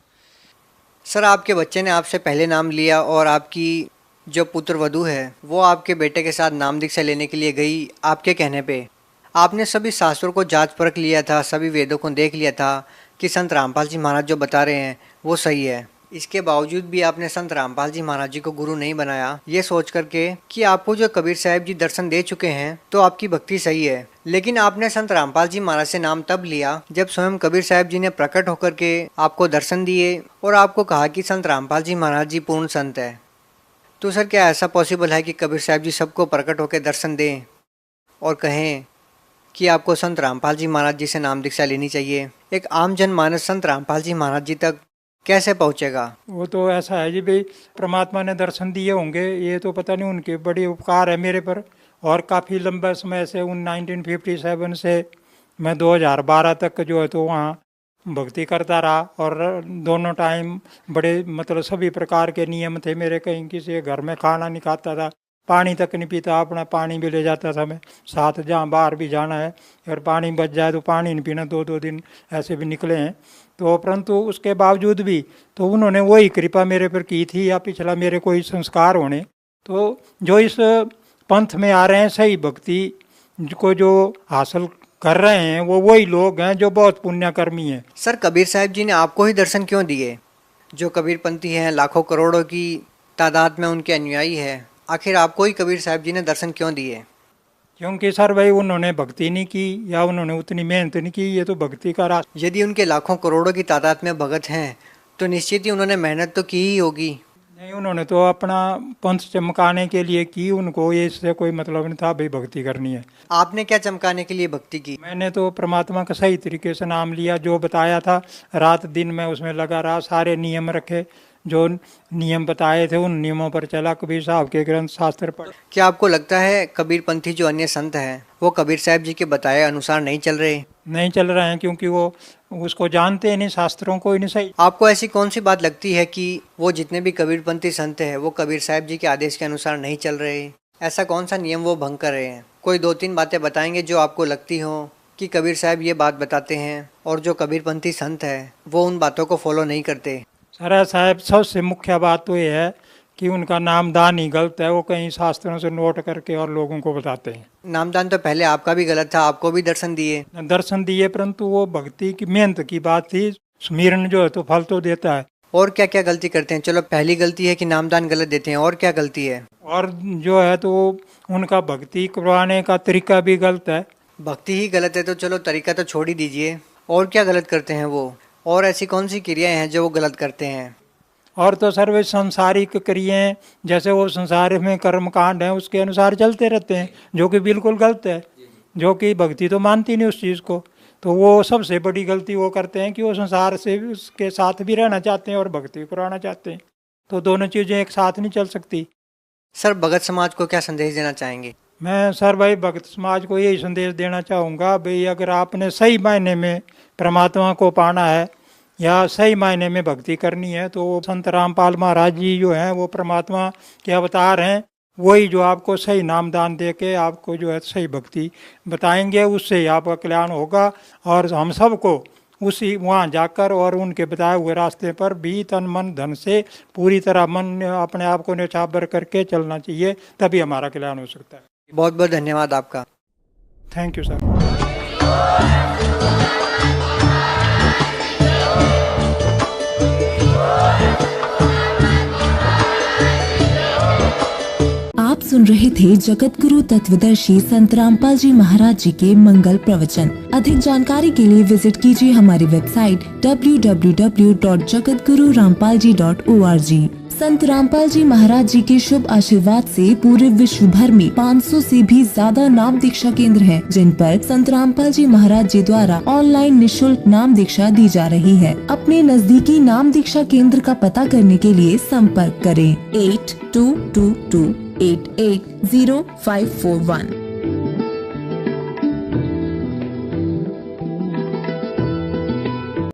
सर, आपके बच्चे ने आपसे पहले नाम लिया और आपकी जो पुत्र वधू है वो आपके बेटे के साथ नाम दीक्षा लेने के लिए गई आपके कहने पे। आपने सभी शास्त्रों को जांच परख लिया था, सभी वेदों को देख लिया था कि संत रामपाल जी महाराज जो बता रहे हैं वो सही है। इसके बावजूद भी आपने संत रामपाल जी महाराज जी को गुरु नहीं बनाया, ये सोच करके कि आपको जो कबीर साहब जी दर्शन दे चुके हैं तो आपकी भक्ति सही है। लेकिन आपने संत रामपाल जी महाराज से नाम तब लिया जब स्वयं कबीर साहब जी ने प्रकट होकर के आपको दर्शन दिए और आपको कहा कि संत रामपाल जी महाराज जी पूर्ण संत है। तो सर, क्या ऐसा पॉसिबल है कि कबीर साहब जी सबको प्रकट होकर दर्शन दें और कहें कि आपको संत रामपाल जी महाराज जी से नाम दीक्षा लेनी चाहिए? एक आम जनमानस संत रामपाल जी महाराज जी तक कैसे पहुंचेगा? वो तो ऐसा है जी भाई, परमात्मा ने दर्शन दिए होंगे, ये तो पता नहीं, उनके बड़े उपकार है मेरे पर। और काफ़ी लंबा समय से 1957 से मैं 2012 तक जो है तो वहाँ भक्ति करता रहा, और दोनों टाइम बड़े मतलब सभी प्रकार के नियम थे मेरे। कहीं किसी के घर में खाना नहीं खाता था, पानी तक नहीं पीता, अपना पानी भी ले जाता था मैं साथ, जहाँ बाहर भी जाना है अगर पानी बच जाए तो पानी नहीं पीना, 2-2 दिन ऐसे भी निकले हैं। तो परंतु उसके बावजूद भी तो उन्होंने वही कृपा मेरे पर की थी, या पिछला मेरे कोई संस्कार होने, तो जो इस पंथ में आ रहे हैं सही भक्ति को जो हासिल कर रहे हैं वो वही लोग हैं जो बहुत पुण्यकर्मी हैं। सर, कबीर साहब जी ने आपको ही दर्शन क्यों दिए? जो कबीरपंथी हैं, लाखों करोड़ों की तादाद में उनके अनुयायी है, आखिर आपको ही कबीर साहब जी ने दर्शन क्यों दिए? क्योंकि सर भाई उन्होंने भक्ति नहीं की या उन्होंने उतनी मेहनत नहीं की, ये तो भक्ति का रास्ता। यदि उनके लाखों करोड़ों की तादाद में भगत हैं तो निश्चित ही उन्होंने मेहनत तो की ही होगी। नहीं, उन्होंने तो अपना पंथ चमकाने के लिए की, उनको ये इससे कोई मतलब नहीं था भाई भक्ति करनी है। आपने क्या चमकाने के लिए भक्ति की? मैंने तो परमात्मा का सही तरीके से नाम लिया, जो बताया था रात दिन मैं उसमें लगा रहा, सारे नियम रखे, जो नियम बताए थे उन नियमों पर चला, कबीर साहब के ग्रंथ शास्त्र पर। क्या आपको लगता है कबीरपंथी जो अन्य संत हैं वो कबीर साहब जी के बताए अनुसार नहीं चल रहे? नहीं चल रहे हैं, क्योंकि वो उसको जानते ही नहीं, शास्त्रों को ही नहीं सही। आपको ऐसी कौन सी बात लगती है कि वो जितने भी कबीरपंथी संत हैं वो कबीर साहब जी के आदेश के अनुसार नहीं चल रहे? ऐसा कौन सा नियम वो भंग कर रहे हैं? कोई 2-3 बातें बताएंगे जो आपको लगती हो कि कबीर साहब ये बात बताते हैं और जो कबीरपंथी संत है वो उन बातों को फॉलो नहीं करते? सर साहब, सबसे मुख्य बात तो ये है कि उनका नामदान ही गलत है, वो कहीं शास्त्रों से नोट करके और लोगों को बताते हैं। नामदान तो पहले आपका भी गलत था, आपको भी दर्शन दिए, परंतु वो भक्ति की मेहनत की बात थी, स्मरण जो है तो फल तो देता है। और क्या क्या गलती करते हैं? चलो, पहली गलती है कि नामदान गलत देते हैं, और क्या गलती है? और जो है तो उनका भक्ति करवाने का तरीका भी गलत है। भक्ति ही गलत है तो चलो तरीका तो छोड़ ही दीजिए, और क्या गलत करते हैं वो? और ऐसी कौन सी क्रियाएं हैं जो वो गलत करते हैं? और तो सर वे संसारिक क्रियाएं, जैसे वो संसार में कर्म कांड है उसके अनुसार चलते रहते हैं, जो कि बिल्कुल गलत है, जो कि भक्ति तो मानती नहीं उस चीज़ को। तो वो सबसे बड़ी गलती वो करते हैं कि वो संसार से उसके साथ भी रहना चाहते हैं और भक्ति कराना चाहते हैं, तो दोनों चीज़ें एक साथ नहीं चल सकती। सर, भगत समाज को क्या संदेश देना चाहेंगे? मैं सर भाई भगत समाज को यही संदेश देना चाहूँगा, भाई अगर आपने सही मायने में परमात्मा को पाना है या सही मायने में भक्ति करनी है तो संत रामपाल महाराज जी जो हैं वो परमात्मा के अवतार हैं, वही जो आपको सही नामदान दे के आपको जो है सही भक्ति बताएंगे, उससे ही आपका कल्याण होगा। और हम सबको उसी वहाँ जाकर और उनके बताए हुए रास्ते पर भी तन मन धन से पूरी तरह मन अपने आप को न्यौछावर करके चलना चाहिए, तभी हमारा कल्याण हो सकता है। बहुत बहुत धन्यवाद आपका। Thank you sir. आप सुन रहे थे जगत गुरु तत्वदर्शी संत रामपाल जी महाराज जी के मंगल प्रवचन। अधिक जानकारी के लिए विजिट कीजिए हमारी वेबसाइट www.jagatgururampalji.org। संत रामपाल जी महाराज जी के शुभ आशीर्वाद से पूरे विश्व भर में 500 से भी ज्यादा नाम दीक्षा केंद्र हैं, जिन पर संत रामपाल जी महाराज जी द्वारा ऑनलाइन निशुल्क नाम दीक्षा दी जा रही है। अपने नजदीकी नाम दीक्षा केंद्र का पता करने के लिए संपर्क करें 8222880541।